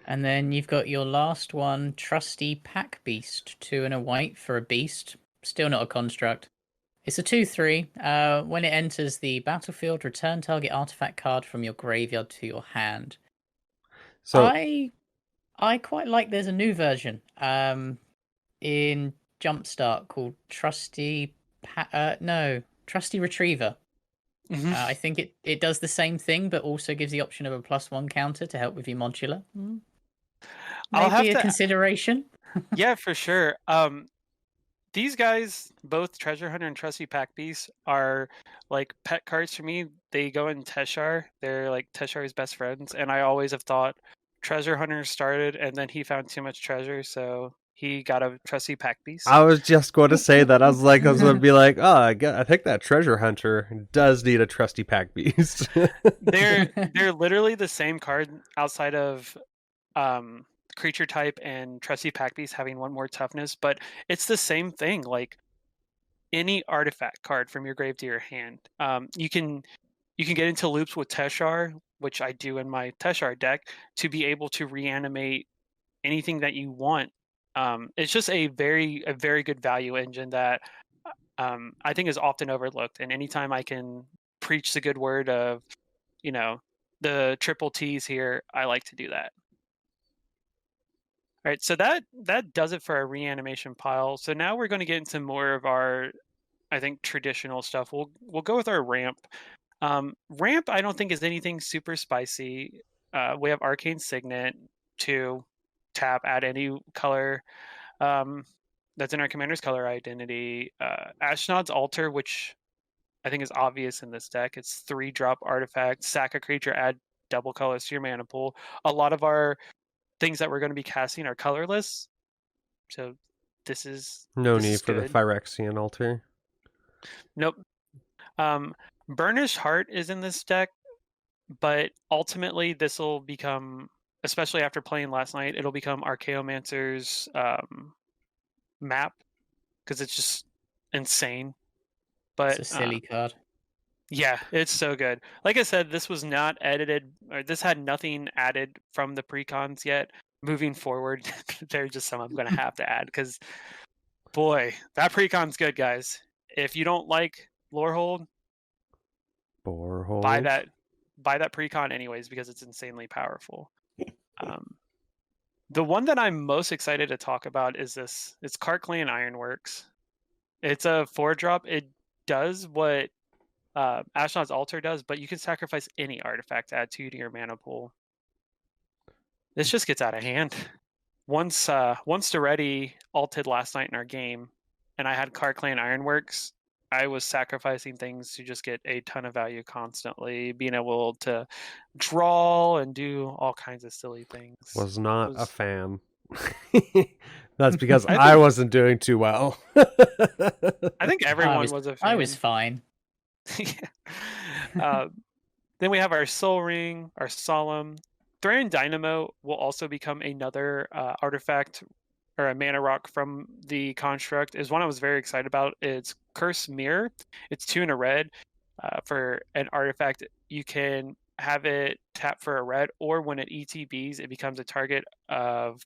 Speaker 3: And then you've got your last one, Trusty Pack Beast. 2 and a white for a beast. Still not a construct. It's a 2/3. When it enters the battlefield, return target artifact card from your graveyard to your hand. So I quite like there's a new version in Jumpstart called Trusty Retriever.
Speaker 1: Mm-hmm.
Speaker 3: I think it does the same thing, but also gives the option of a +1 counter to help with your modular. Maybe a consideration.
Speaker 1: Yeah, for sure. These guys, both Treasure Hunter and Trusty Pack Beast, are like pet cards for me. They go in Teshar. They're like Teshar's best friends, and I always have thought Treasure Hunter started, and then he found too much treasure, so he got a Trusty Pack Beast.
Speaker 4: I was just going to say that. I was going to be like, I think that Treasure Hunter does need a Trusty Pack Beast.
Speaker 1: They're literally the same card outside of creature type and Trusty Pack Beast having 1 more toughness, but it's the same thing. Like any artifact card from your grave to your hand, you can get into loops with Teshar, which I do in my Teshar deck, to be able to reanimate anything that you want. It's just a very good value engine that I think is often overlooked. And anytime I can preach the good word of, the triple T's here, I like to do that. All right, so that does it for our reanimation pile. So now we're going to get into more of our, I think, traditional stuff. We'll go with our ramp. Ramp, I don't think is anything super spicy. We have Arcane Signet to tap, add any color that's in our commander's color identity. Ashnod's Altar, which I think is obvious in this deck. It's 3-drop artifact, sack a creature, add double colors to your mana pool. A lot of our things that we're going to be casting are colorless, so this is
Speaker 4: no need for the Fyrexian Altar.
Speaker 1: Nope. Burnished Heart is in this deck, but ultimately this will become, especially after playing last night, it'll become Archaeomancer's map, because it's just insane. But
Speaker 3: it's a silly card.
Speaker 1: Yeah, it's so good. Like I said, this was not edited, or this had nothing added from the precons yet. Moving forward, there's just some I'm going to have to add, because, boy, that precon's good, guys. If you don't like Lorehol, buy that precon anyways, because it's insanely powerful. The one that I'm most excited to talk about is this. It's Karkland Ironworks. It's a 4-drop. It does what Ashnod's Altar does, but you can sacrifice any artifact to add 2 to your mana pool. This just gets out of hand. Once Doretti ulted last night in our game, and I had Karkland Ironworks, I was sacrificing things to just get a ton of value constantly, being able to draw and do all kinds of silly things.
Speaker 4: Was not a fan. That's because I wasn't doing too well.
Speaker 1: I think everyone was a fan.
Speaker 3: I was fine.
Speaker 1: Then we have our Soul Ring, our Solemn. Therian Dynamo will also become another artifact or a mana rock from the construct. Is one I was very excited about. It's Curse Mirror. It's 2 and a red for an artifact. You can have it tap for a red, or when it ETBs, it becomes a target of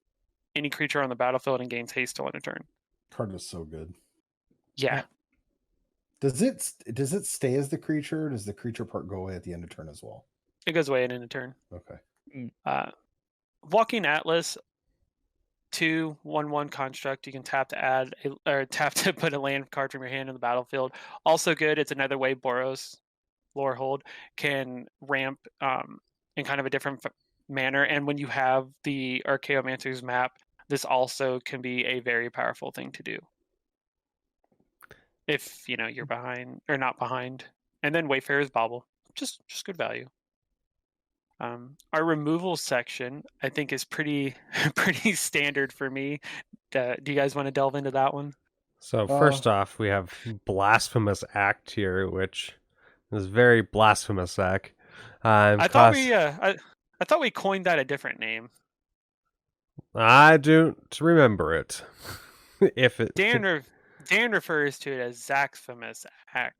Speaker 1: any creature on the battlefield and gains haste on a turn.
Speaker 2: Card is so good.
Speaker 1: Yeah.
Speaker 2: Does it stay as the creature? Or does the creature part go away at the end of turn as well?
Speaker 1: It goes away in a turn.
Speaker 2: Okay.
Speaker 1: Walking Atlas, 2/1/1 construct. You can tap to put a land card from your hand in the battlefield. Also good. It's another way Boros, Lorehold, can ramp in kind of a different manner. And when you have the Archaeomancer's map, this also can be a very powerful thing to do. If you're behind or not behind. And then Wayfarer's Bauble, just good value. Our removal section, I think, is pretty standard for me. Do you guys want to delve into that one?
Speaker 4: So first off, we have Blasphemous Act here, which is very Blasphemous Act.
Speaker 1: I thought we coined that a different name.
Speaker 4: I don't remember it. If it
Speaker 1: Dan refers to it as Blasphemous Act.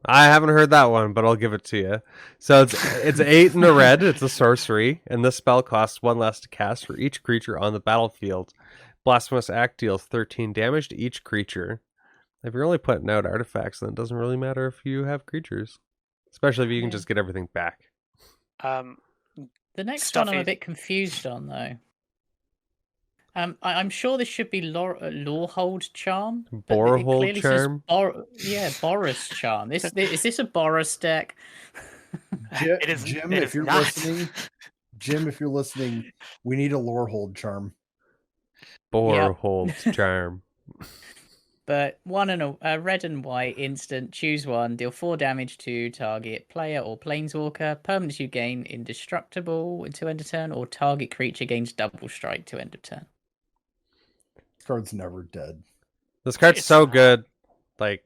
Speaker 4: I haven't heard that one, but I'll give it to you. So it's 8 in a red. It's a sorcery, and this spell costs 1 less to cast for each creature on the battlefield. Blasphemous Act deals 13 damage to each creature. If you're only putting out artifacts, then it doesn't really matter if you have creatures, especially if you can just get everything back.
Speaker 3: The next one I'm a bit confused on, though. I'm sure this should be Lorehold Charm.
Speaker 4: Borhold Charm?
Speaker 3: Boros Charm. Is this a Boros deck?
Speaker 1: It is,
Speaker 2: Jim,
Speaker 1: it
Speaker 2: if
Speaker 1: is
Speaker 2: you're
Speaker 1: not.
Speaker 2: listening, we need a Lorehold Charm.
Speaker 4: Borhold Charm.
Speaker 3: But one and a red and white instant, choose one, deal 4 damage to target player or planeswalker. Permanents you gain indestructible until end of turn, or target creature gains double strike to end of turn.
Speaker 2: This card's never dead.
Speaker 4: This card's so good. Like,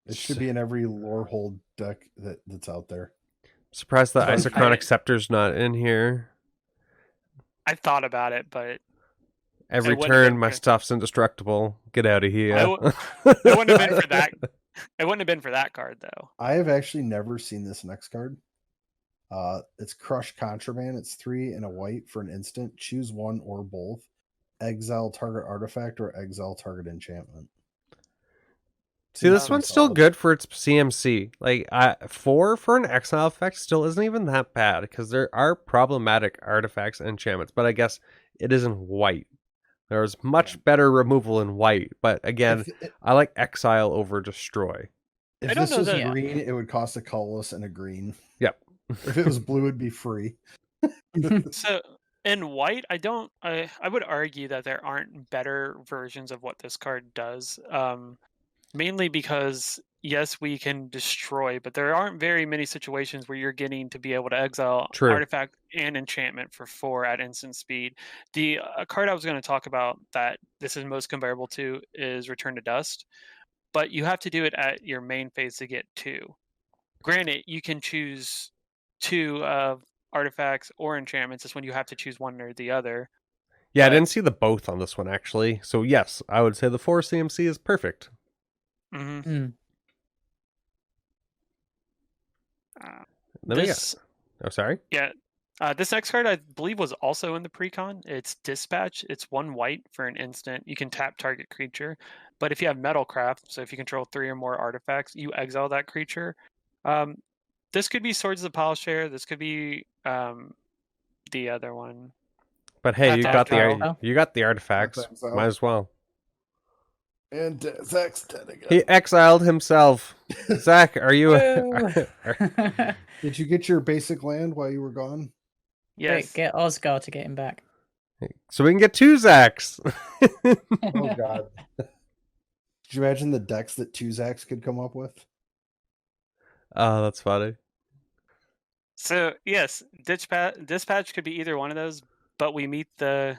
Speaker 2: it should be in every Lorehold deck that's out there.
Speaker 4: Surprised that Isochronic Scepter's not in here.
Speaker 1: I thought about it, but
Speaker 4: every turn my stuff's indestructible. Get out of here.
Speaker 1: It wouldn't have been for that. It wouldn't have been for that card, though.
Speaker 2: I have actually never seen this next card. It's Crush Contraband. It's 3 and a white for an instant. Choose one or both. Exile target artifact or exile target enchantment.
Speaker 4: See, this one's still good for its CMC. Like, 4 for an exile effect still isn't even that bad, because there are problematic artifacts and enchantments, but I guess it isn't white. There's much better removal in white, but again, I like exile over destroy.
Speaker 2: If this was green, it would cost a colorless and a green.
Speaker 4: Yep.
Speaker 2: If it was blue, it'd be free.
Speaker 1: So in white, I would argue that there aren't better versions of what this card does. Mainly because, yes, we can destroy, but there aren't very many situations where you're getting to be able to exile artifact and enchantment for 4 at instant speed. The card I was going to talk about that this is most comparable to is Return to Dust, but you have to do it at your main phase to get 2. Granted, you can choose 2 artifacts or enchantments. It's when you have to choose one or the other.
Speaker 4: Yeah, I didn't see the both on this one, actually. So, yes, I would say the 4 CMC is perfect.
Speaker 1: Mm-hmm.
Speaker 4: Sorry?
Speaker 1: Yeah. This next card, I believe, was also in the pre-con. It's Dispatch. It's 1 white for an instant. You can tap target creature. But if you have Metalcraft, so if you control 3 or more artifacts, you exile that creature. This could be Swords of the Plowshare. This could be the other one.
Speaker 4: But hey, you got the artifacts. Might as well.
Speaker 2: And Zach's dead again.
Speaker 4: He exiled himself. Zack, are you...
Speaker 2: Did you get your basic land while you were gone?
Speaker 1: Yes.
Speaker 3: Get Osgir to get him back.
Speaker 4: So we can get 2 Zacks.
Speaker 2: Oh, God. Could you imagine the decks that 2 Zacks could come up with?
Speaker 4: Oh, that's funny.
Speaker 1: So, yes, Dispatch could be either one of those, but we meet the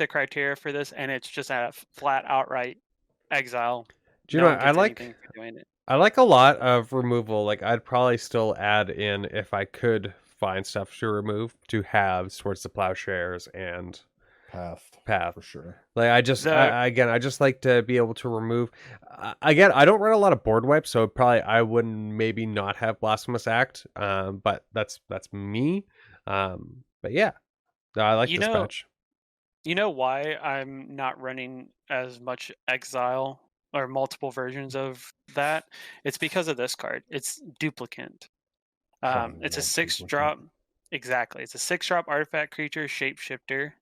Speaker 1: criteria for this, and it's just a flat outright exile.
Speaker 4: Do you know what I like a lot of removal. Like, I'd probably still add in, if I could find stuff to remove, to have Swords to Plowshares and Path
Speaker 2: for sure.
Speaker 4: Like, I just like to be able to remove. Again, I don't run a lot of board wipes, so I wouldn't maybe not have Blasphemous Act. But that's me. But yeah, I like Dispatch.
Speaker 1: You know why I'm not running as much exile or multiple versions of that, it's because of this card. It's duplicate.
Speaker 2: I
Speaker 1: It's a
Speaker 2: love
Speaker 1: 6-drop.
Speaker 2: duplicate.
Speaker 1: Exactly. It's a 6-drop artifact creature, shapeshifter,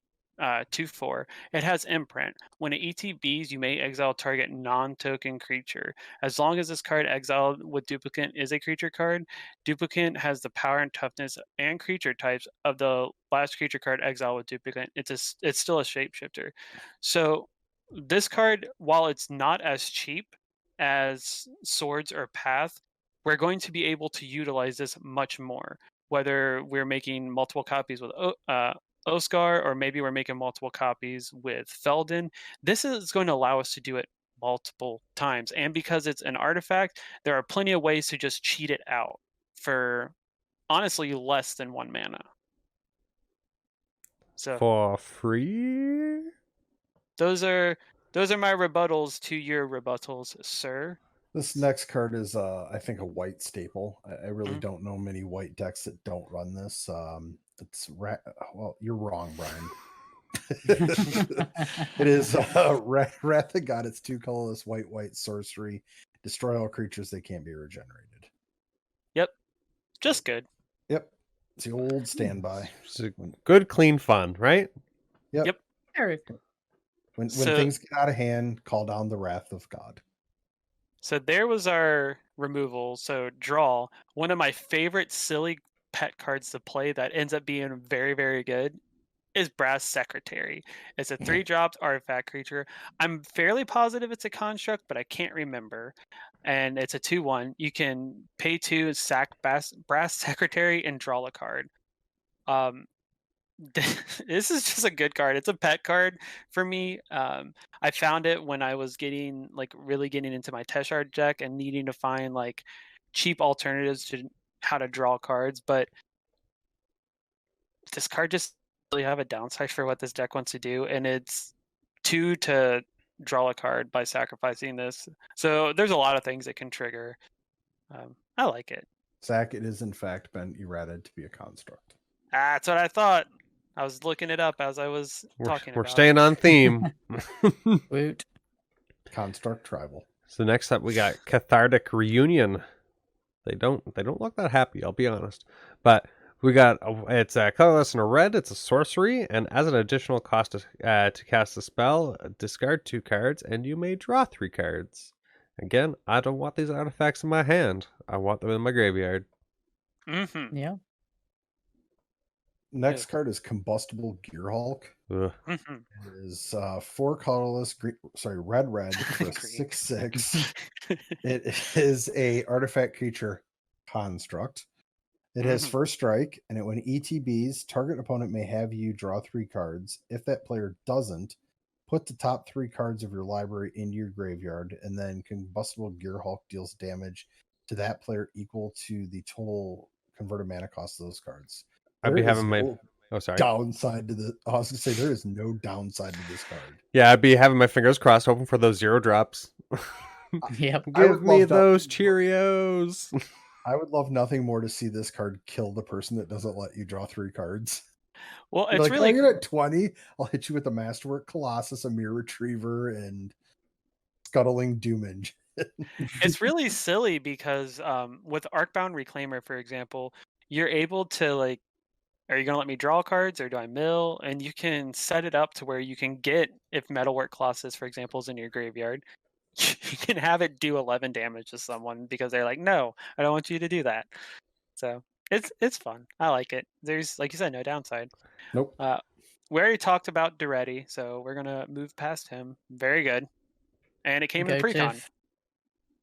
Speaker 1: 2/4. It has imprint. When it ETBs, you may exile target non-token creature. As long as this card exiled with duplicate is a creature card, duplicate has the power and toughness and creature types of the last creature card exiled with duplicate. It's still a shapeshifter. So this card, while it's not as cheap as Swords or Path, we're going to be able to utilize this much more. Whether we're making multiple copies with Osgir, or maybe we're making multiple copies with Felden, this is going to allow us to do it multiple times. And because it's an artifact, there are plenty of ways to just cheat it out for honestly less than 1 mana. So
Speaker 4: For free?
Speaker 1: those are my rebuttals to your rebuttals, sir.
Speaker 2: This next card is, I think, a white staple. I really
Speaker 1: Mhm.
Speaker 2: don't know many white decks that don't run this. It's well, you're wrong, Brian. It is Wrath of God. It's 2 colorless white sorcery. Destroy all creatures that can't be regenerated.
Speaker 1: Yep, just good.
Speaker 2: Yep, it's the old standby.
Speaker 4: It's a good, clean fun, right?
Speaker 2: Yep.
Speaker 3: Very
Speaker 2: When
Speaker 1: So-
Speaker 2: things get out of hand, call down the Wrath of God.
Speaker 1: So there was our removal. So draw. One of my favorite silly pet cards to play that ends up being very, very good is Brass Secretary. It's a 3-dropped artifact creature. I'm fairly positive it's a construct, but I can't remember. And it's a 2/1. You can pay 2, sack Brass Secretary, and draw a card. This is just a good card. It's a pet card for me. I found it when I was really getting into my Teshard deck and needing to find like cheap alternatives to how to draw cards. But this card just really have a downside for what this deck wants to do, and it's 2 to draw a card by sacrificing this. So there's a lot of things that can trigger. I like it.
Speaker 2: Zack, it is in fact been errated to be a construct.
Speaker 1: That's what I thought. I was looking it up as I was talking
Speaker 4: We're
Speaker 1: about
Speaker 4: staying
Speaker 1: it.
Speaker 4: on theme.
Speaker 3: Woot.
Speaker 2: Construct tribal.
Speaker 4: So next up we got Cathartic Reunion. They don't look that happy, I'll be honest. But we got it's a colorless and a red. It's a sorcery, and as an additional cost to cast a spell, discard 2 cards, and you may draw 3 cards. Again, I don't want these artifacts in my hand. I want them in my graveyard.
Speaker 1: Mm-hmm.
Speaker 3: Yeah.
Speaker 2: Next card is Combustible Gearhulk.
Speaker 4: Ugh.
Speaker 1: Mm-hmm.
Speaker 2: It is 4 colorless, red for a
Speaker 1: Green.
Speaker 2: 6/6. It is a artifact creature construct. It has
Speaker 1: Mhm.
Speaker 2: first strike, and when ETBs, target opponent may have you draw 3 cards. If that player doesn't, put the top 3 cards of your library into your graveyard, and then Combustible Gearhulk deals damage to that player equal to the total converted mana cost of those cards.
Speaker 4: I'd be
Speaker 2: There is
Speaker 4: having my
Speaker 2: no
Speaker 4: sorry.
Speaker 2: downside to the. I was gonna say there is no downside to this card.
Speaker 4: Yeah, I'd be having my fingers crossed, hoping for those 0 drops.
Speaker 3: Yep.
Speaker 2: I
Speaker 4: Give
Speaker 2: would
Speaker 4: me
Speaker 2: love that.
Speaker 4: those Cheerios.
Speaker 2: I would love nothing more to see this card kill the person that doesn't let you draw 3 cards.
Speaker 1: Well,
Speaker 2: You're
Speaker 1: it's
Speaker 2: like,
Speaker 1: really
Speaker 2: you're at 20. I'll hit you with the Masterwork Colossus, a Mirror Retriever, and Scuttling Doomage.
Speaker 1: it's really silly because with Arcbound Reclaimer, for example, you're able to like, are you going to let me draw cards or do I mill? And you can set it up to where you can get, if Metalwork Colossus, for example, is in your graveyard, you can have it do 11 damage to someone because they're like, no, I don't want you to do that. So it's fun. I like it. There's, like you said, no downside.
Speaker 2: Nope.
Speaker 1: We already talked about Doretti, so we're going to move past him. Very good. And it came in Precon.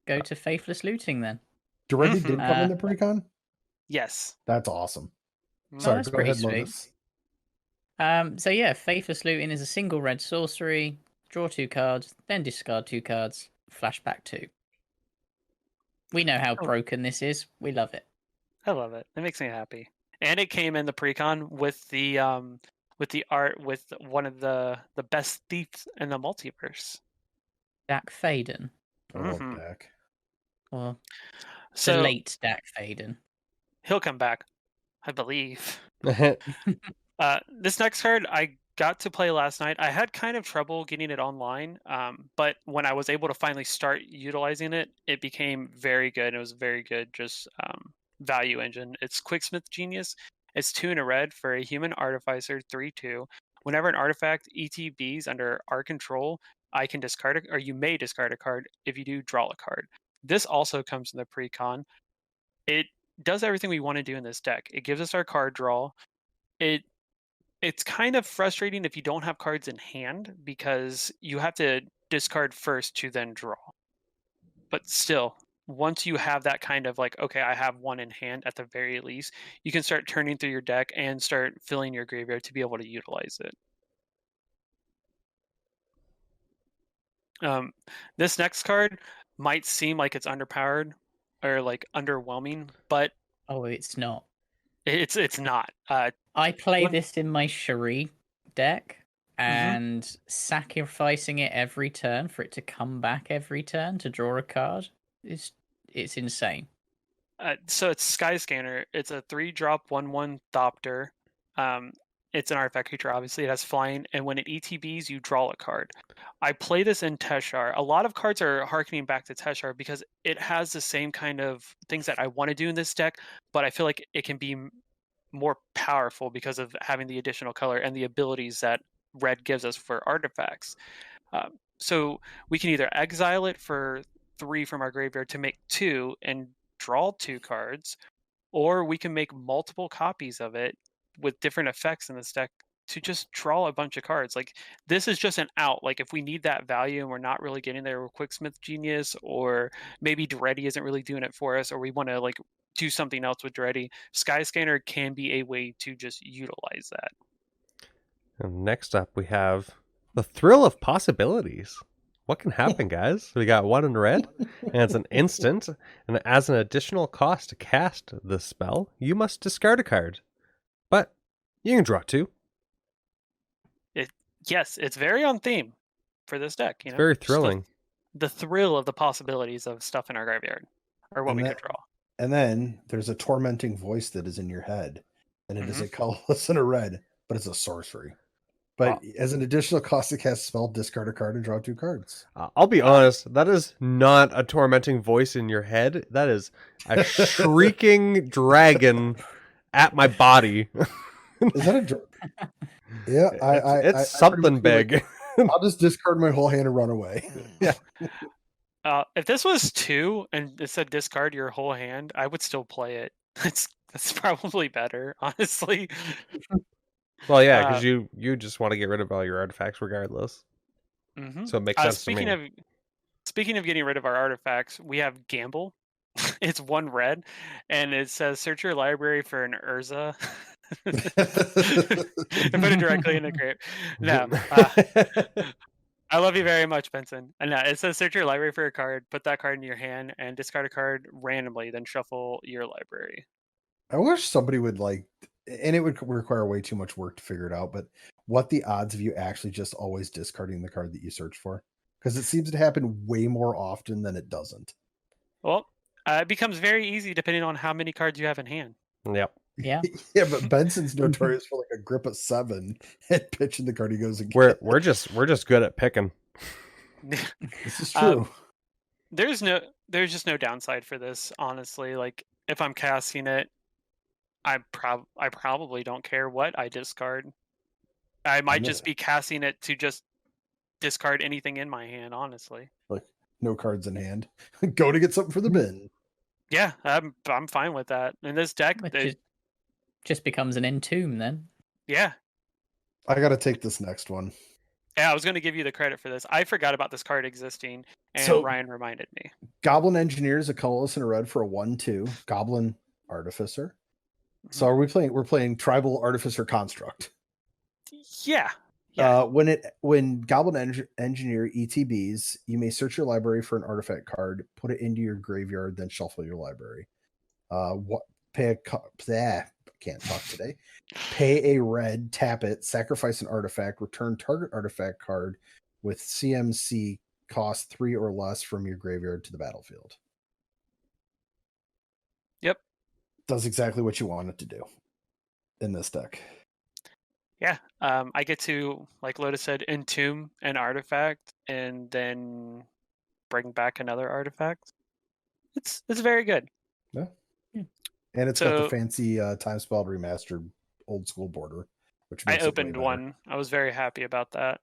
Speaker 3: Go to Faithless Looting then.
Speaker 2: Doretti did come in the
Speaker 3: Uh,
Speaker 2: Precon?
Speaker 1: Yes.
Speaker 2: That's awesome.
Speaker 1: Mm.
Speaker 2: Sorry,
Speaker 3: that's
Speaker 2: go
Speaker 3: pretty
Speaker 2: ahead,
Speaker 3: sweet.
Speaker 2: Lotus.
Speaker 3: So yeah, Faithless Looting is a single red sorcery. Draw 2 cards, then discard 2 cards. Flashback 2. We know how
Speaker 1: Oh.
Speaker 3: broken this is. We love it.
Speaker 1: I love it. It makes me happy. And it came in the Precon with the art with one of the best thieves in the multiverse.
Speaker 3: Dak Faden.
Speaker 2: I love
Speaker 1: Mhm.
Speaker 2: Dak.
Speaker 3: Or the
Speaker 1: So
Speaker 3: late Dak Faden.
Speaker 1: he'll come back, I believe. This next card, I got to play last night. I had kind of trouble getting it online, but when I was able to finally start utilizing it, it became very good. It was very good, just value engine. It's Quicksmith Genius. It's 2 in a red for a human artificer, 3/2. Whenever an artifact ETBs under our control, I can discard it, or you may discard a card. If you do, draw a card. This also comes in the pre-con. It does everything we want to do in this deck. It gives us our card draw. It's kind of frustrating if you don't have cards in hand because you have to discard first to then draw. But still, once you have that kind of like, okay, I have one in hand at the very least, you can start turning through your deck and start filling your graveyard to be able to utilize it. This next card might seem like it's underpowered or like underwhelming, but
Speaker 3: Oh, it's not.
Speaker 1: it's not.
Speaker 3: I play
Speaker 1: One-
Speaker 3: this in my Cherie deck, and sacrificing it every turn for it to come back every turn to draw a card is it's insane.
Speaker 1: So it's Sky Scanner. It's a 3-drop 1/1 Thopter. It's an artifact creature, obviously. It has flying, and when it ETBs, you draw a card. I play this in Teshar. A lot of cards are harkening back to Teshar because it has the same kind of things that I want to do in this deck, but I feel like it can be more powerful because of having the additional color and the abilities that red gives us for artifacts. So we can either exile it for 3 from our graveyard to make 2 and draw 2 cards, or we can make multiple copies of it with different effects in this deck to just draw a bunch of cards. Like, this is just an out. Like, if we need that value and we're not really getting there with Quicksmith Genius, or maybe Doretti isn't really doing it for us, or we want to like do something else with Doretti, Sky Scanner can be a way to just utilize that.
Speaker 4: And next up, we have the thrill of possibilities. What can happen, guys? We got 1 in red, and it's an instant. And as an additional cost to cast this spell, you must discard a card. But you can draw 2.
Speaker 1: Yes, it's very on theme for this deck.
Speaker 4: It's very thrilling.
Speaker 1: The thrill of the possibilities of stuff in our graveyard, or what we could draw.
Speaker 2: And then there's a tormenting voice that is in your head, and it is a colorless and a red, but it's a sorcery. But as an additional cost to cast a spell, discard a card and draw 2 cards.
Speaker 4: I'll be honest, that is not a tormenting voice in your head. That is a shrieking dragon at my body.
Speaker 2: Is that a yeah,
Speaker 4: it's something big.
Speaker 2: I'll just discard my whole hand and run away.
Speaker 4: Yeah.
Speaker 1: If this was 2 and it said discard your whole hand, I would still play it. That's probably better, honestly.
Speaker 4: Well, yeah, because you just want to get rid of all your artifacts regardless. So it makes sense to me.
Speaker 1: Speaking of getting rid of our artifacts, we have Gamble. It's 1 red, and it says search your library for an Urza. And put it directly in the grave. No. I love you very much, Benson. And it says search your library for a card, put that card in your hand, and discard a card randomly, then shuffle your library.
Speaker 2: I wish somebody would and it would require way too much work to figure it out, but what the odds of you actually just always discarding the card that you search for? Because it seems to happen way more often than it doesn't.
Speaker 1: Well, it becomes very easy depending on how many cards you have in hand.
Speaker 4: Yep.
Speaker 3: Yeah.
Speaker 2: Yeah, but Benson's notorious for like a grip of 7 and pitching the card he goes again.
Speaker 4: We're just good at picking.
Speaker 2: This is true.
Speaker 1: There's just no downside for this, honestly. Like, if I'm casting it, I probably don't care what I discard. I might just be casting it to just discard anything in my hand, honestly.
Speaker 2: Like, no cards in hand. Go to get something for the bin.
Speaker 1: Yeah, I'm fine with that. In this deck,
Speaker 3: It just becomes an entomb then.
Speaker 1: Yeah.
Speaker 2: I got to take this next one.
Speaker 1: Yeah, I was going to give you the credit for this. I forgot about this card existing, and Ryan reminded me.
Speaker 2: Goblin Engineer is a colorless and a red for a 1/2. Goblin Artificer. So are we playing? We're playing Tribal Artificer Construct.
Speaker 1: Yeah.
Speaker 2: When Goblin Engineer ETBs, you may search your library for an artifact card, put it into your graveyard, then shuffle your library. Can't talk today. Pay a red, tap it, sacrifice an artifact, return target artifact card with CMC cost 3 or less from your graveyard to the battlefield.
Speaker 1: Yep.
Speaker 2: Does exactly what you want it to do in this deck.
Speaker 1: Yeah, I get to, like Lotus said, entomb an artifact and then bring back another artifact. It's very good.
Speaker 2: Yeah.
Speaker 3: Yeah.
Speaker 2: And it's got the
Speaker 1: So
Speaker 2: fancy Time Spell Remastered old school border, which
Speaker 1: I
Speaker 2: makes it way
Speaker 1: opened
Speaker 2: better.
Speaker 1: one. I was very happy about that.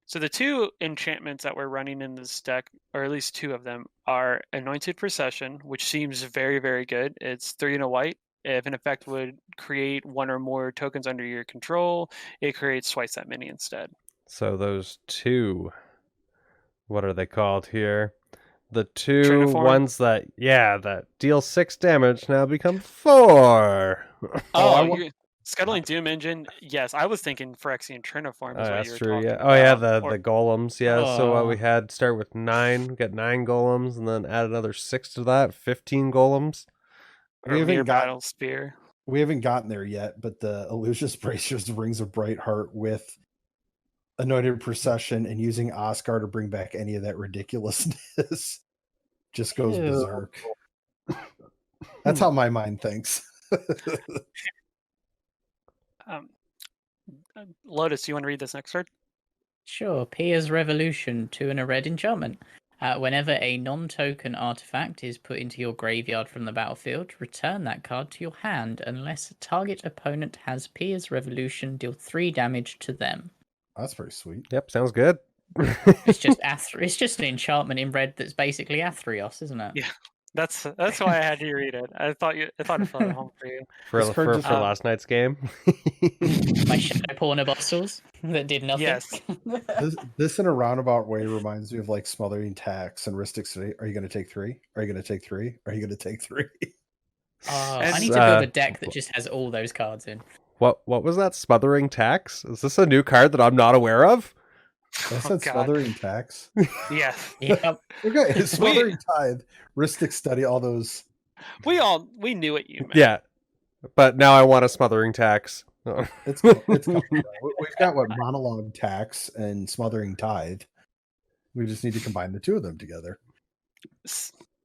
Speaker 1: So the two enchantments that we're running in this deck, or at least two of them, are Anointed Procession, which seems very, very good. It's 3 and a white. If an effect would create one or more tokens under your control, it creates twice that many instead.
Speaker 4: So those two, what are they called here? The two
Speaker 1: Triniform?
Speaker 4: ones that deal 6 damage now become 4.
Speaker 1: Scuttling Doom Engine. Yes, I was thinking Phyrexian Triniform is what
Speaker 4: That's
Speaker 1: you were
Speaker 4: true,
Speaker 1: talking
Speaker 4: yeah.
Speaker 1: about.
Speaker 4: Oh yeah,
Speaker 1: Or-
Speaker 4: the golems, yeah. So what we
Speaker 3: Oh.
Speaker 4: had start with 9, we got 9 golems, and then add another 6 to that, 15 golems.
Speaker 1: or
Speaker 2: We
Speaker 1: Mere
Speaker 2: haven't got
Speaker 1: Battle Spear.
Speaker 2: we haven't gotten there yet, but the Illusionist Bracers Rings of Bright Heart with Anointed Procession and using Osgir to bring back any of that ridiculousness just goes
Speaker 3: Ew.
Speaker 2: berserk. That's how my mind thinks.
Speaker 1: Lotus, you want to read this next card?
Speaker 3: Sure. Pia's Revolution, 2 and a red enchantment. Whenever a non-token artifact is put into your graveyard from the battlefield, return that card to your hand unless a target opponent has Pia's Revolution, deal 3 damage to them.
Speaker 2: That's pretty sweet.
Speaker 4: Yep, sounds good.
Speaker 3: It's just it's just an enchantment in red that's basically Athreos, isn't it?
Speaker 1: Yeah. That's why I had to read it. I thought it felt at home for you.
Speaker 4: for
Speaker 2: This card just-
Speaker 4: last night's game.
Speaker 3: My Shadow Porno Bustles that did nothing.
Speaker 1: Yes.
Speaker 2: This in a roundabout way reminds me of like Smothering Tax and Ristic City. Are you going to take 3? Are you going to take 3? Are you going to take 3?
Speaker 3: I need to build a deck that just has all those cards in.
Speaker 4: What was that? Smothering Tax? Is this a new card that I'm not aware of?
Speaker 2: I
Speaker 1: Oh,
Speaker 2: said
Speaker 1: God.
Speaker 2: Smothering Tax.
Speaker 1: Yeah.
Speaker 3: Yep.
Speaker 2: Okay, Smothering Tithe, Ristic Study, all those.
Speaker 1: We knew what you meant.
Speaker 4: Yeah, but now I want a Smothering Tax.
Speaker 2: It's coming. We've got what Monologue Tax and Smothering Tithe. We just need to combine the two of them together.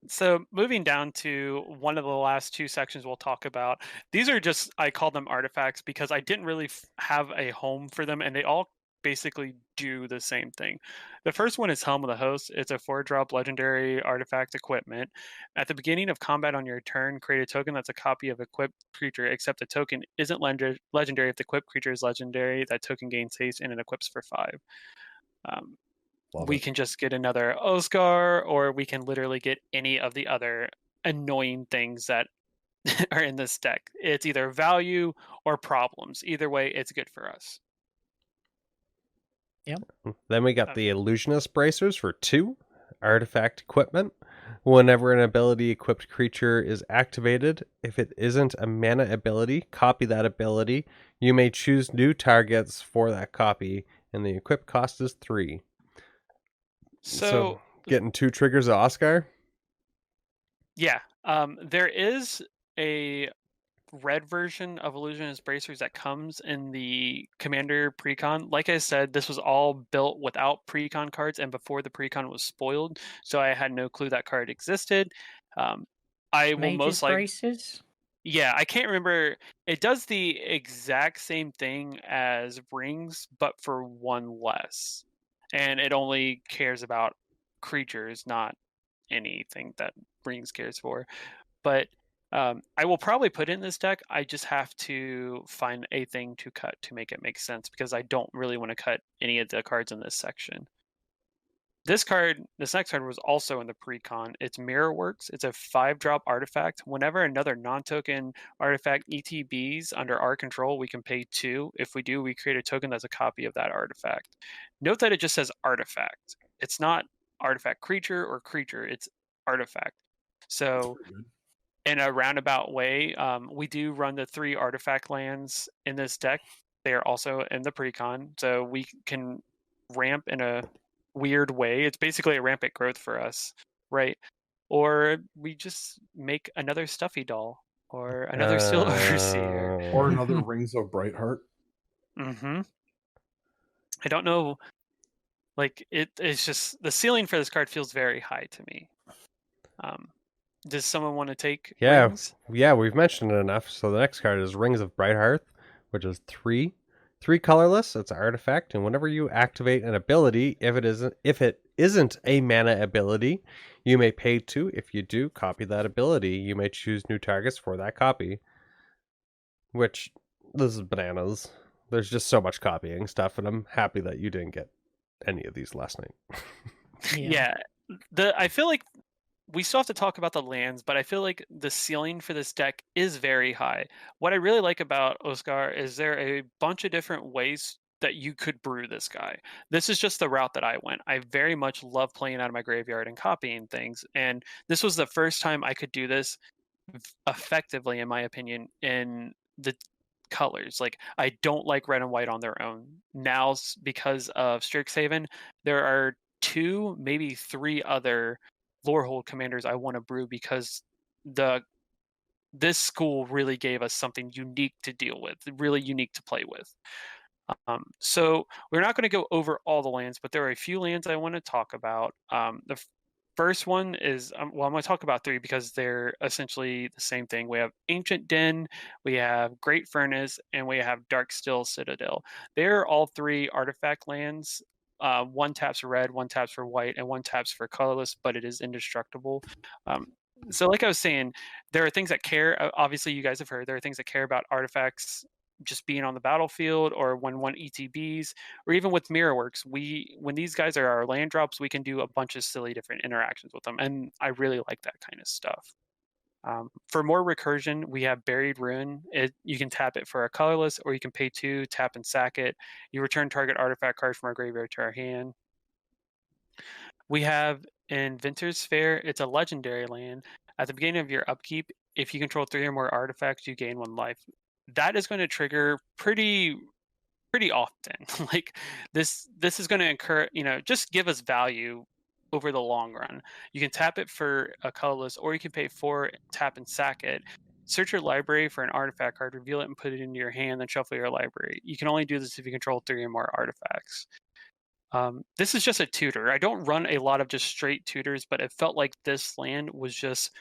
Speaker 1: So moving down to one of the last two sections we'll talk about. These are just, I call them artifacts because I didn't really have a home for them, and they all basically do the same thing. The first one is Helm of the Host. It's a 4-drop legendary artifact equipment. At the beginning of combat on your turn, create a token that's a copy of equipped creature, except the token isn't legendary. If the equipped creature is legendary, that token gains haste and it equips for 5. We can just get another Osgir, or we can literally get any of the other annoying things that are in this deck. It's either value or problems. Either way, it's good for us.
Speaker 4: Then we got the Illusionist Bracers for 2 artifact equipment. Whenever an ability equipped creature is activated, if it isn't a mana ability, copy that ability. You may choose new targets for that copy, and the equip cost is 3. So getting 2 triggers of Osgir?
Speaker 1: Yeah, there is a red version of Illusionist Bracers that comes in the Commander Precon. Like I said, this was all built without Precon cards and before the Precon was spoiled, so I had no clue that card existed. I will
Speaker 3: Mage's
Speaker 1: most likely...
Speaker 3: Braces?
Speaker 1: Yeah, I can't remember. It does the exact same thing as Rings, but for 1 less. And it only cares about creatures, not anything that Rings cares for. But I will probably put it in this deck. I just have to find a thing to cut to make it make sense, because I don't really want to cut any of the cards in this section. This next card was also in the Precon. It's Mirrorworks. It's a 5-drop artifact. Whenever another non-token artifact ETBs under our control, we can pay 2. If we do, we create a token that's a copy of that artifact. Note that it just says artifact. It's not artifact creature or creature. It's artifact. So in a roundabout way, we do run the 3 artifact lands in this deck. They are also in the Precon. So we can ramp in a weird way. It's basically a rampant growth for us, right? Or we just make another stuffy doll or another Steel Overseer
Speaker 2: or another Rings of Brightheart.
Speaker 1: I don't know, like it's just the ceiling for this card feels very high to me. Does someone want to take Rings?
Speaker 4: Yeah, we've mentioned it enough. So the next card is Rings of Brightheart, which is 3 3 colorless, it's an artifact, and whenever you activate an ability, if it isn't a mana ability, you may pay 2. If you do, copy that ability. You may choose new targets for that copy. Which, this is bananas. There's just so much copying stuff, and I'm happy that you didn't get any of these last night.
Speaker 1: Yeah. I feel like we still have to talk about the lands, but I feel like the ceiling for this deck is very high. What I really like about Osgir is there a bunch of different ways that you could brew this guy. This is just the route that I went. I very much love playing out of my graveyard and copying things, and this was the first time I could do this effectively, in my opinion, in the colors. Like, I don't like red and white on their own. Now, because of Strixhaven, there are 2, maybe 3 other Lorehold commanders I want to brew because this school really gave us something unique to deal with, really unique to play with. So we're not going to go over all the lands, but there are a few lands I want to talk about. The first one is, well, I'm going to talk about 3 because they're essentially the same thing. We have Ancient Den, we have Great Furnace, and we have Darkstill Citadel. They're all 3 artifact lands. 1 taps for red, 1 taps for white, and 1 taps for colorless, but it is indestructible. So like I was saying, there are things that care. Obviously, you guys have heard there are things that care about artifacts just being on the battlefield, or when 1 ETBs, or even with Mirrorworks. When these guys are our land drops, we can do a bunch of silly different interactions with them, and I really like that kind of stuff. For more recursion, we have Buried Ruin. You can tap it for a colorless, or you can pay 2, tap and sack it. You return target artifact card from our graveyard to our hand. We have Inventor's Fair. It's a legendary land. At the beginning of your upkeep, if you control 3 or more artifacts, you gain 1 life. That is going to trigger pretty often. Like, this is going to incur, just give us value over the long run. You can tap it for a colorless, or you can pay 4, tap and sack it. Search your library for an artifact card, reveal it and put it into your hand, then shuffle your library. You can only do this if you control 3 or more artifacts. This is just a tutor. I don't run a lot of just straight tutors, but it felt like this land was just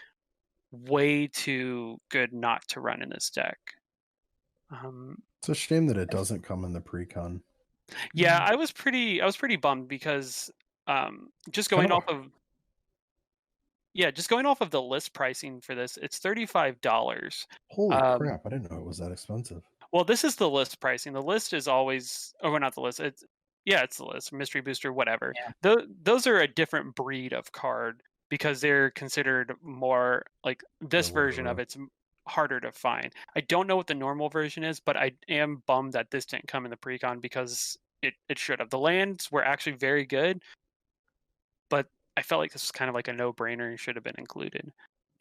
Speaker 1: way too good not to run in this deck.
Speaker 2: It's a shame that it doesn't come in the precon.
Speaker 1: Yeah, I was pretty bummed because just going off of the list pricing for this, it's $35.
Speaker 2: Holy crap, I didn't know it was that expensive.
Speaker 1: Well, this is the list pricing. The list is always, well, not the list. It's the list, mystery booster, whatever.
Speaker 3: Yeah.
Speaker 1: Those are a different breed of card because they're considered more like this version of it's harder to find. I don't know what the normal version is, but I am bummed that this didn't come in the precon because it should have. The lands were actually very good, but I felt like this was kind of like a no-brainer and should have been included.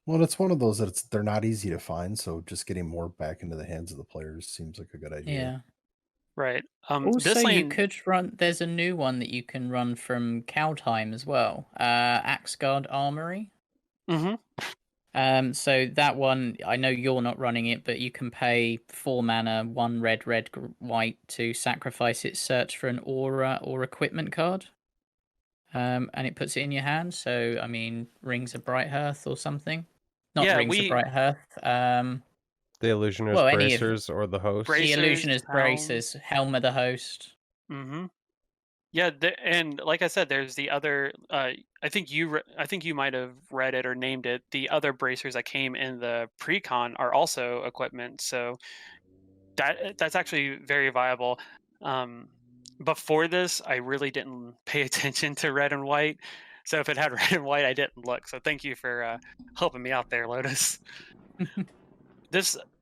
Speaker 2: Well, it's one of those that they're not easy to find, so just getting more back into the hands of the players seems like a good idea.
Speaker 3: Yeah.
Speaker 1: Right.
Speaker 3: Also,
Speaker 1: this
Speaker 3: you
Speaker 1: lane...
Speaker 3: could run. There's a new one that you can run from Cowtime as well. Axeguard Armory.
Speaker 1: Mm-hmm.
Speaker 3: So that one, I know you're not running it, but you can pay 4 mana, 1 red, white to sacrifice it. Search for an aura or equipment card. And it puts it in your hand. So I mean, Rings of Bright Hearth or something. Not Rings of Bright Hearth.
Speaker 4: The Illusionist Bracers or the Host.
Speaker 3: The Illusionist Bracers, Helm of the Host.
Speaker 1: Mm-hmm. Yeah, and like I said, there's the other. I think you might have read it or named it. The other bracers that came in the precon are also equipment, so that's actually very viable. Before this, I really didn't pay attention to red and white, so if it had red and white, I didn't look. So thank you for helping me out there, Lotus.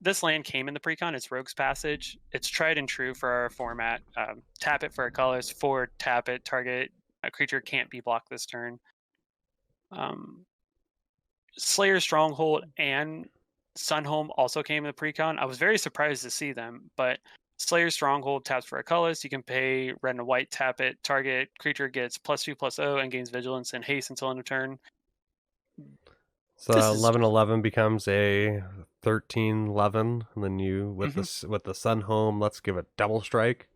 Speaker 1: This land came in the precon. It's Rogue's Passage. It's tried and true for our format. Tap it for a colors. 4, tap it. Target a creature can't be blocked this turn. Slayer Stronghold and Sunhome also came in the precon. I was very surprised to see them, but Slayer Stronghold taps for a colorless. You can pay red and white, tap it. Target creature gets +2/+0 and gains vigilance and haste until end of turn.
Speaker 4: So 11/11 becomes a 13/11, and then you with the Sun Home, let's give it double strike.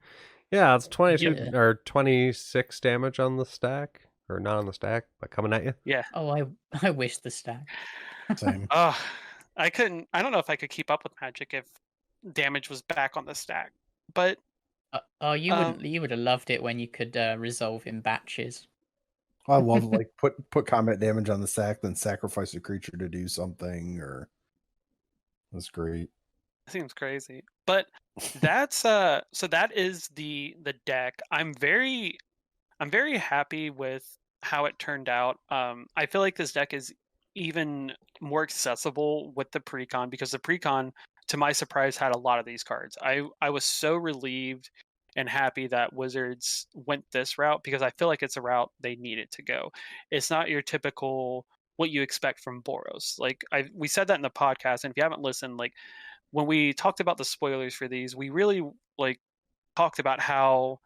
Speaker 4: Yeah, it's 22 or 26 damage on the stack, or not on the stack, but coming at you.
Speaker 1: Yeah.
Speaker 3: Oh, I wish the stack.
Speaker 2: Same.
Speaker 1: I couldn't. I don't know if I could keep up with Magic if damage was back on the stack, but
Speaker 3: You would have loved it when you could resolve in batches.
Speaker 2: I love like put combat damage on the sack, then sacrifice a creature to do something, or that's great.
Speaker 1: Seems crazy, but that's so that is the deck. I'm very happy with how it turned out. I feel like this deck is even more accessible with the precon, because the precon, to my surprise, had a lot of these cards. I was so relieved and happy that Wizards went this route, because I feel like it's a route they needed to go. It's not your typical what you expect from Boros. Like we said that in the podcast, and if you haven't listened, like when we talked about the spoilers for these, we really like talked about how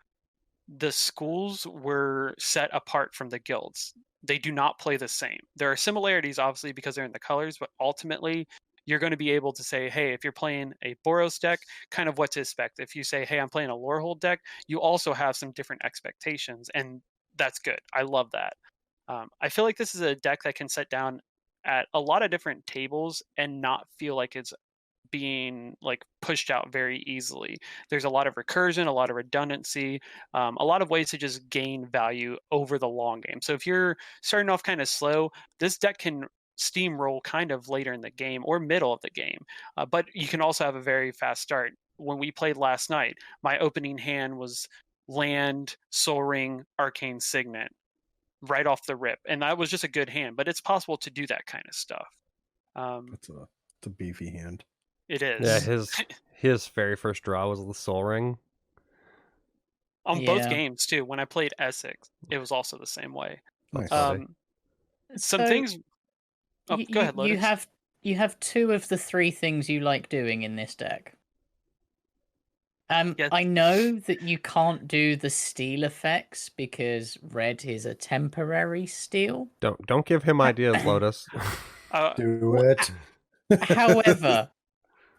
Speaker 1: the schools were set apart from the guilds. They do not play the same. There are similarities, obviously, because they're in the colors, but ultimately, you're going to be able to say, hey, if you're playing a Boros deck, kind of what to expect. If you say, hey, I'm playing a Lorehol deck, you also have some different expectations, and that's good. I love that. I feel like this is a deck that can sit down at a lot of different tables and not feel like it's being like pushed out very easily. There's a lot of recursion, a lot of redundancy, a lot of ways to just gain value over the long game. So if you're starting off kind of slow, this deck can steamroll kind of later in the game or middle of the game. But you can also have a very fast start. When we played last night, my opening hand was Land, Soul Ring, Arcane Signet right off the rip, and that was just a good hand. But it's possible to do that kind of stuff.
Speaker 2: It's a beefy hand.
Speaker 1: It is.
Speaker 4: Yeah, his very first draw was the Soul Ring.
Speaker 1: On both games too. When I played Essex, it was also the same way.
Speaker 2: Nice.
Speaker 1: Some
Speaker 3: So,
Speaker 1: things. Oh, go ahead, Lotus.
Speaker 3: You have two of the three things you like doing in this deck.
Speaker 1: Yes.
Speaker 3: I know that you can't do the steal effects because red is a temporary steal.
Speaker 4: Don't give him ideas, Lotus.
Speaker 2: Do it.
Speaker 3: However,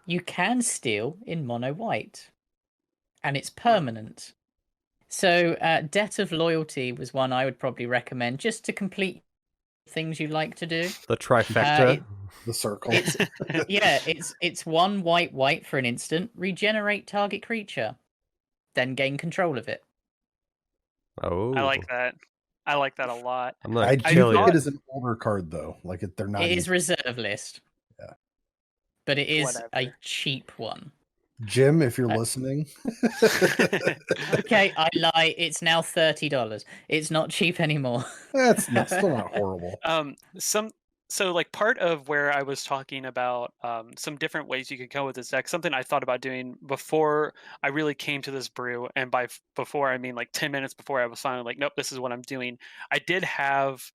Speaker 3: you can steal in mono white, and it's permanent. So, Debt of Loyalty was one I would probably recommend just to complete things you like to do.
Speaker 4: The trifecta.
Speaker 2: The circle.
Speaker 3: It's one white for an instant. Regenerate target creature, then gain control of it.
Speaker 4: Oh,
Speaker 1: I like that. I like that a lot.
Speaker 4: I'm not
Speaker 2: I
Speaker 4: kill
Speaker 2: do think
Speaker 4: you.
Speaker 2: it is an older card though. Like they're not.
Speaker 3: It is reserve list.
Speaker 2: Yeah.
Speaker 3: But it is
Speaker 1: Whatever.
Speaker 3: a cheap one.
Speaker 2: Jim, if you're listening.
Speaker 3: Okay, I lie. It's now $30. It's not cheap anymore.
Speaker 2: That's still not horrible.
Speaker 1: So like part of where I was talking about some different ways you could go with this deck, something I thought about doing before I really came to this brew, and by before I mean like 10 minutes before I was finally like, nope, this is what I'm doing. I did have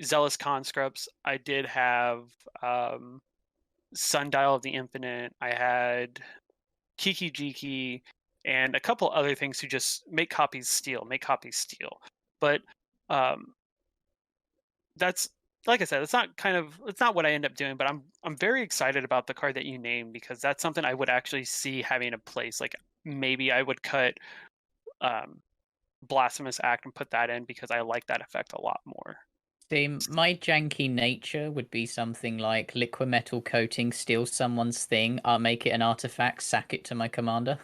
Speaker 1: Zealous Conscripts. I did have Sundial of the Infinite. I had Kiki Jiki and a couple other things to just make copies steal. But that's, like I said, it's not what I end up doing, but I'm very excited about the card that you named, because that's something I would actually see having a place. Like maybe I would cut Blasphemous Act and put that in, because I like that effect a lot more.
Speaker 3: See, my janky nature would be something like liquid metal coating, steal someone's thing, make it an artifact, sack it to my commander.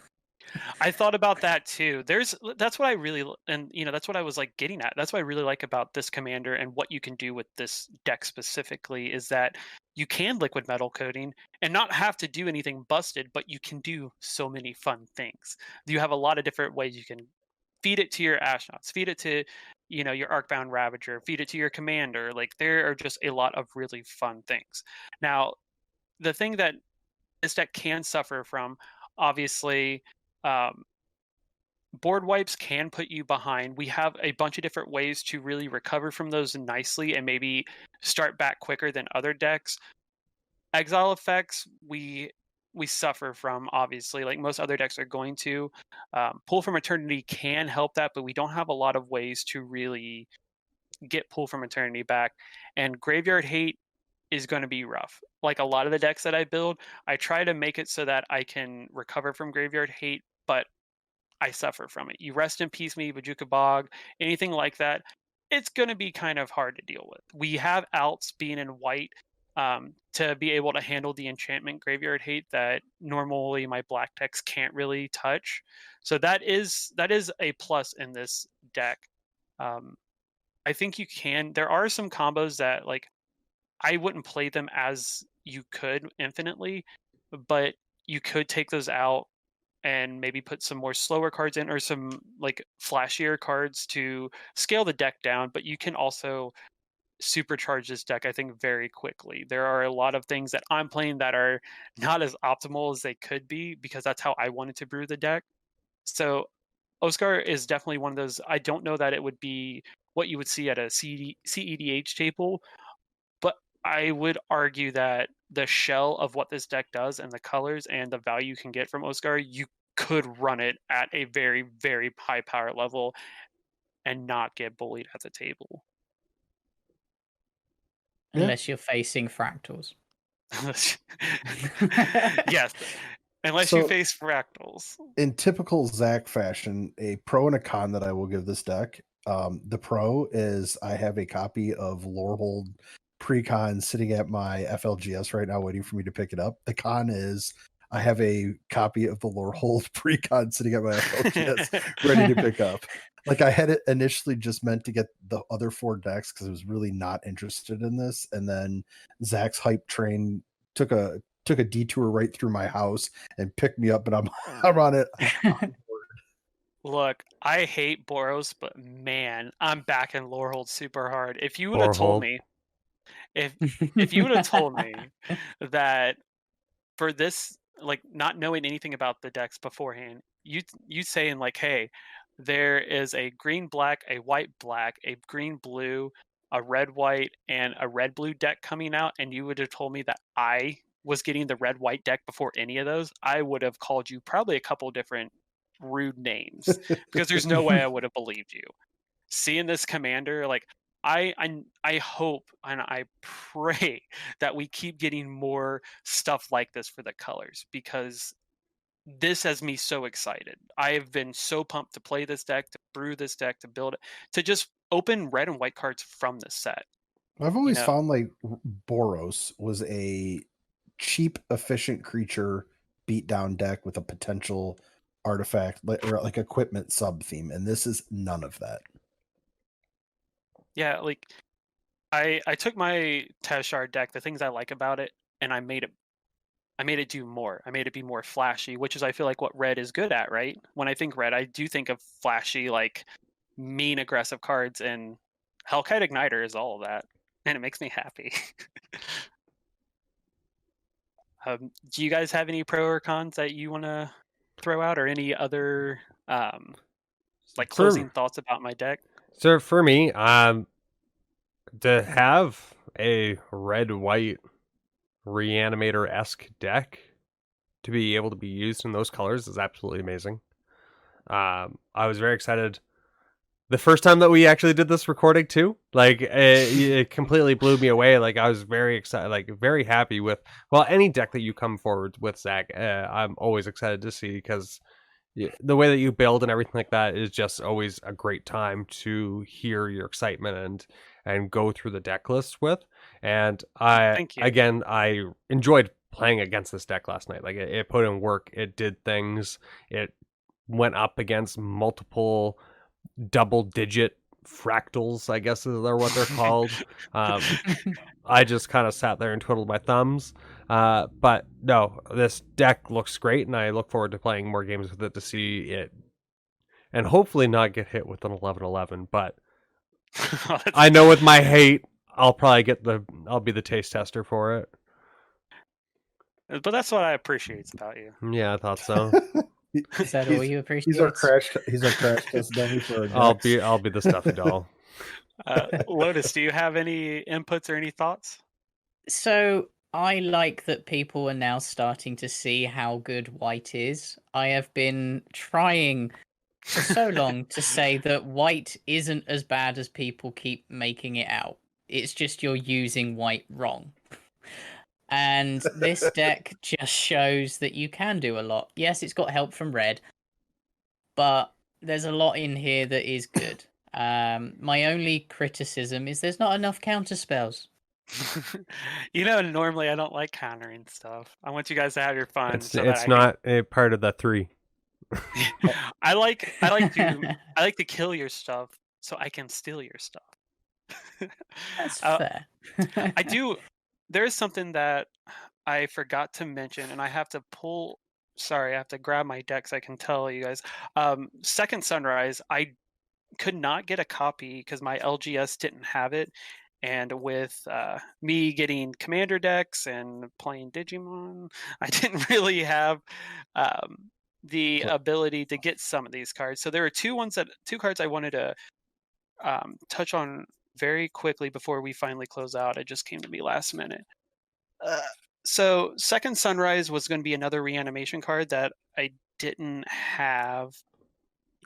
Speaker 1: I thought about that too. That's what I really, and that's what I was like getting at. That's what I really like about this commander and what you can do with this deck specifically, is that you can liquid metal coating and not have to do anything busted, but you can do so many fun things. You have a lot of different ways you can feed it to your Ashnaughts, feed it to your Arcbound Ravager, feed it to your commander. Like there are just a lot of really fun things. Now, the thing that this deck can suffer from, obviously, board wipes can put you behind. We have a bunch of different ways to really recover from those nicely and maybe start back quicker than other decks. Exile effects, we suffer from, obviously, like most other decks are going to. Pull from Eternity can help that, but we don't have a lot of ways to really get Pull from Eternity back. And Graveyard Hate is going to be rough. Like a lot of the decks that I build, I try to make it so that I can recover from Graveyard Hate, but I suffer from it. You Rest in Peace me, Bajuka Bog, anything like that, it's going to be kind of hard to deal with. We have outs being in white to be able to handle the enchantment graveyard hate that normally my black decks can't really touch. So that is a plus in this deck. I think you can. There are some combos that like I wouldn't play them as you could infinitely, but you could take those out and maybe put some more slower cards in or some like flashier cards to scale the deck down. But you can also supercharge this deck, I think, very quickly. There are a lot of things that I'm playing that are not as optimal as they could be because that's how I wanted to brew the deck. So Osgir is definitely one of those. I don't know that it would be what you would see at a CEDH table, but I would argue that the shell of what this deck does and the colors and the value you can get from Osgir, you could run it at a very, very high power level and not get bullied at the table.
Speaker 3: Unless you're facing fractals.
Speaker 1: Yes, unless
Speaker 2: So-
Speaker 1: you face fractals.
Speaker 2: In typical Zack fashion, a pro and a con that I will give this deck. The pro is I have a copy of Lorehol Precon sitting at my FLGS right now, waiting for me to pick it up. The con is I have a copy of the Lorehol Precon sitting at my FLGS ready to pick up. Like I had it initially just meant to get the other 4 decks because I was really not interested in this, and then Zach's hype train took a detour right through my house and picked me up, and I'm on it.
Speaker 1: Look, I hate Boros, but man, I'm back in Lorehold super hard. If you would have told
Speaker 4: Borhold.
Speaker 1: me, if you would have told me that for this, like not knowing anything about the decks beforehand, you saying like, hey, there is a green black, a white black, a green blue, a red white, and a red blue deck coming out, and you would have told me that I was getting the red white deck before any of those, I would have called you probably a couple different rude names because there's no way I would have believed you. Seeing this commander, like I hope and I pray that we keep getting more stuff like this for the colors because this has me so excited. I have been so pumped to play this deck, to brew this deck, to build it, to just open red and white cards from this set.
Speaker 2: I've always
Speaker 1: know-
Speaker 2: found like Boros was a cheap, efficient creature beatdown deck with a potential artifact or like equipment sub theme, and this is none of that.
Speaker 1: Yeah, like I took my Teshar deck, the things I like about it, and I made it do more. I made it be more flashy, which is I feel like what red is good at, right? When I think red, I do think of flashy, like mean aggressive cards, and Hellkite Igniter is all of that, and it makes me happy. Do you guys have any pro or cons that you want to throw out, or any other like closing thoughts about my deck?
Speaker 4: So for me, to have a red-white Reanimator-esque deck to be able to be used in those colors is absolutely amazing. I was very excited the first time that we actually did this recording too. Like it completely blew me away. Like I was very excited, like very happy with any deck that you come forward with, Zach. I'm always excited to see because the way that you build and everything like that is just always a great time to hear your excitement and go through the deck list with. And
Speaker 1: Thank you.
Speaker 4: I enjoyed playing against this deck last night. Like it put in work, it did things, it went up against multiple double-digit fractals, I guess is what they're called. I just kind of sat there and twiddled my thumbs. But no, this deck looks great, and I look forward to playing more games with it to see it, and hopefully not get hit with an 11-11. But I know with my hate, I'll be the taste tester for it.
Speaker 1: But that's what I appreciate about you.
Speaker 4: Yeah, I thought so.
Speaker 3: Is that all you appreciate?
Speaker 2: He's our crash test dummy for our
Speaker 4: I'll
Speaker 2: decks.
Speaker 4: be the stuffy doll.
Speaker 1: Lotus, do you have any inputs or any thoughts?
Speaker 3: So I like that people are now starting to see how good white is. I have been trying for so long to say that white isn't as bad as people keep making it out. It's just you're using white wrong. And this deck just shows that you can do a lot. Yes, it's got help from red, but there's a lot in here that is good. My only criticism is there's not enough counter spells.
Speaker 1: Normally I don't like countering stuff. I want you guys to have your fun.
Speaker 4: It's not a part of the 3.
Speaker 1: I like to kill your stuff so I can steal your stuff.
Speaker 3: That's fair.
Speaker 1: I do. There is something that I forgot to mention, and I have to pull. Sorry, I have to grab my deck so I can tell you guys. Second Sunrise, I could not get a copy because my LGS didn't have it. And with me getting commander decks and playing Digimon, I didn't really have the ability to get some of these cards. So there are two cards I wanted to touch on very quickly before we finally close out. It just came to me last minute. So Second Sunrise was going to be another reanimation card that I didn't have.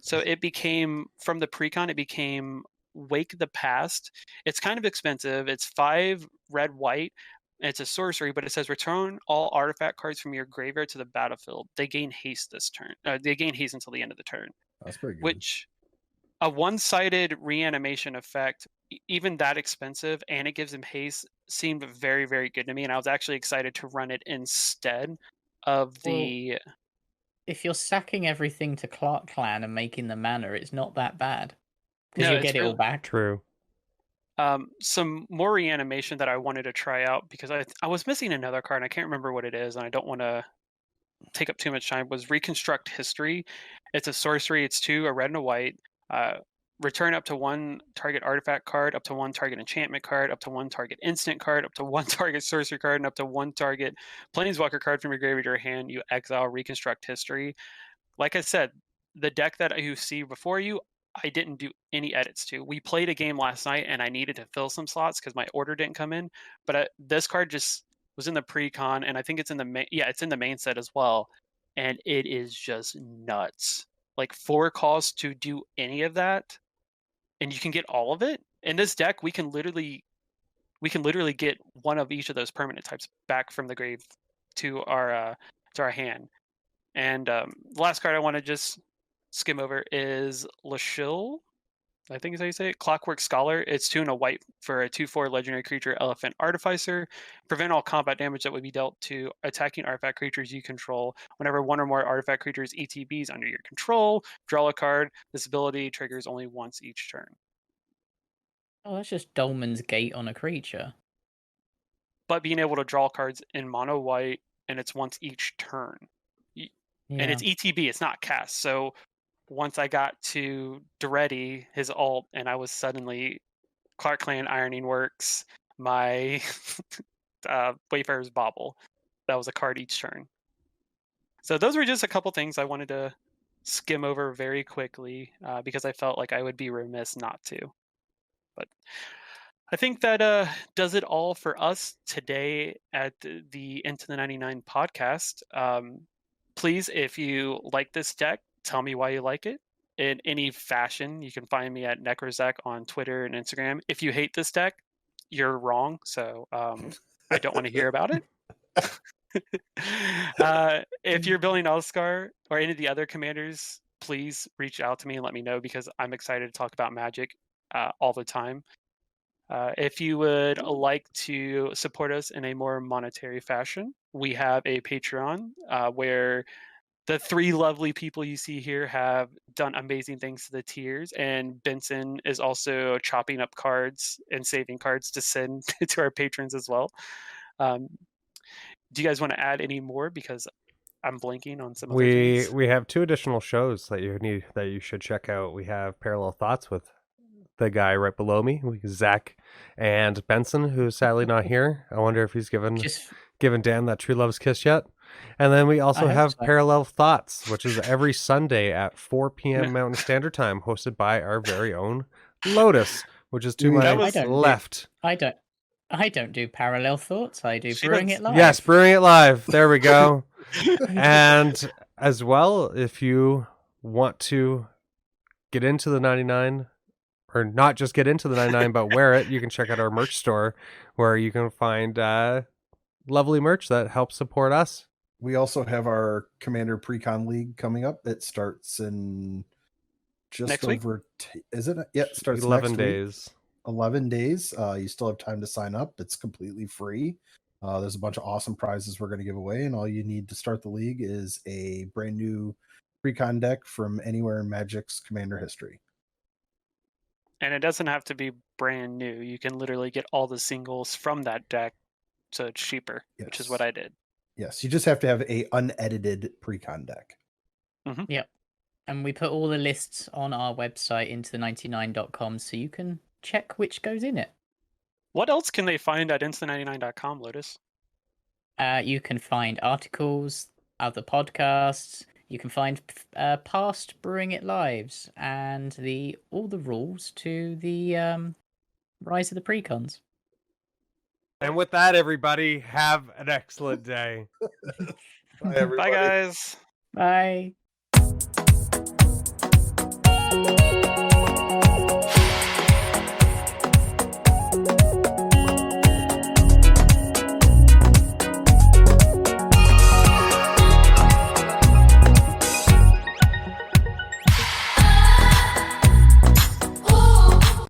Speaker 1: So it became, from the precon, it became Wake the Past. It's kind of expensive. It's 5 red, white. It's a sorcery, but it says return all artifact cards from your graveyard to the battlefield. They gain haste this turn. They gain haste until the end of the turn.
Speaker 2: That's pretty good.
Speaker 1: Which, a one-sided reanimation effect, even that expensive, and it gives him haste, seemed very, very good to me. And I was actually excited to run it instead of the...
Speaker 3: Well, if you're sacking everything to Clark Clan and making the mana, it's not that bad. Because you'll get it all back.
Speaker 4: True.
Speaker 1: Some more reanimation that I wanted to try out, because I was missing another card, and I can't remember what it is, and I don't want to take up too much time, was Reconstruct History. It's a sorcery. It's 2, a red and a white. Return up to 1 target artifact card, up to 1 target enchantment card, up to 1 target instant card, up to 1 target sorcery card, and up to 1 target planeswalker card from your graveyard to your hand. You exile Reconstruct History. Like I said, the deck that you see before you, I didn't do any edits to. We played a game last night, and I needed to fill some slots because my order didn't come in. But this card just was in the pre-con, and I think it's in the it's in the main set as well. And it is just nuts. Like 4 calls to do any of that, and you can get all of it. In this deck, we can literally get one of each of those permanent types back from the grave to our hand. And the last card I want to just skim over is Lashil, I think is how you say it. Clockwork Scholar. It's 2 and a white for a 2/4 legendary creature, Elephant Artificer. Prevent all combat damage that would be dealt to attacking artifact creatures you control. Whenever 1 or more artifact creatures ETBs under your control, draw a card. This ability triggers only once each turn.
Speaker 3: Oh, that's just Dolmen's Gate on a creature.
Speaker 1: But being able to draw cards in mono white, and it's once each turn.
Speaker 3: Yeah.
Speaker 1: And it's ETB, it's not cast. So once I got to Doretti, his ult, and I was suddenly Clark Clan Ironing Works, my Wayfarer's Bauble. That was a card each turn. So those were just a couple things I wanted to skim over very quickly because I felt like I would be remiss not to. But I think that does it all for us today at the Into the 99 podcast. Please, if you like this deck, tell me why you like it in any fashion. You can find me at NekroZach on Twitter and Instagram. If you hate this deck, you're wrong. So I don't want to hear about it. If you're building Osgir or any of the other commanders, please reach out to me and let me know, because I'm excited to talk about Magic all the time. If you would like to support us in a more monetary fashion, we have a Patreon where the 3 lovely people you see here have done amazing things to the tiers, and Benson is also chopping up cards and saving cards to send to our patrons as well. Do you guys want to add any more? Because I'm blanking on some other things.
Speaker 4: We have 2 additional shows that you should check out. We have Parallel Thoughts with the guy right below me, Zack, and Benson, who's sadly not here. I wonder if he's given Dan that true love's kiss yet. And then we also have Parallel Thoughts, which is every Sunday at 4 p.m. Mountain Standard Time, hosted by our very own Lotus, which is to my left.
Speaker 3: I don't do Parallel Thoughts. I do Brewing It Live.
Speaker 4: Yes, Brewing It Live. There we go. And as well, if you want to get into the 99, or not just get into the 99, but wear it, you can check out our merch store, where you can find lovely merch that helps support us.
Speaker 2: We also have our Commander Precon League coming up. It starts in just
Speaker 1: next
Speaker 2: over...
Speaker 1: week?
Speaker 2: Is it? Yeah, it starts
Speaker 4: 11
Speaker 2: next
Speaker 4: days.
Speaker 2: week 11 days. You still have time to sign up. It's completely free. There's a bunch of awesome prizes we're going to give away, and all you need to start the league is a brand new precon deck from anywhere in Magic's Commander history.
Speaker 1: And it doesn't have to be brand new. You can literally get all the singles from that deck, so it's cheaper, which is what I did.
Speaker 2: Yes, you just have to have a unedited precon deck.
Speaker 3: Yep. And we put all the lists on our website, into99.com, so you can check which goes in it.
Speaker 1: What else can they find at into99.com, Lotus?
Speaker 3: You can find articles, other podcasts. You can find past Brewing It lives and all the rules to the Rise of the Precons.
Speaker 4: And with that, everybody, have an excellent day.
Speaker 2: Bye, everybody.
Speaker 1: Bye, guys.
Speaker 3: Bye.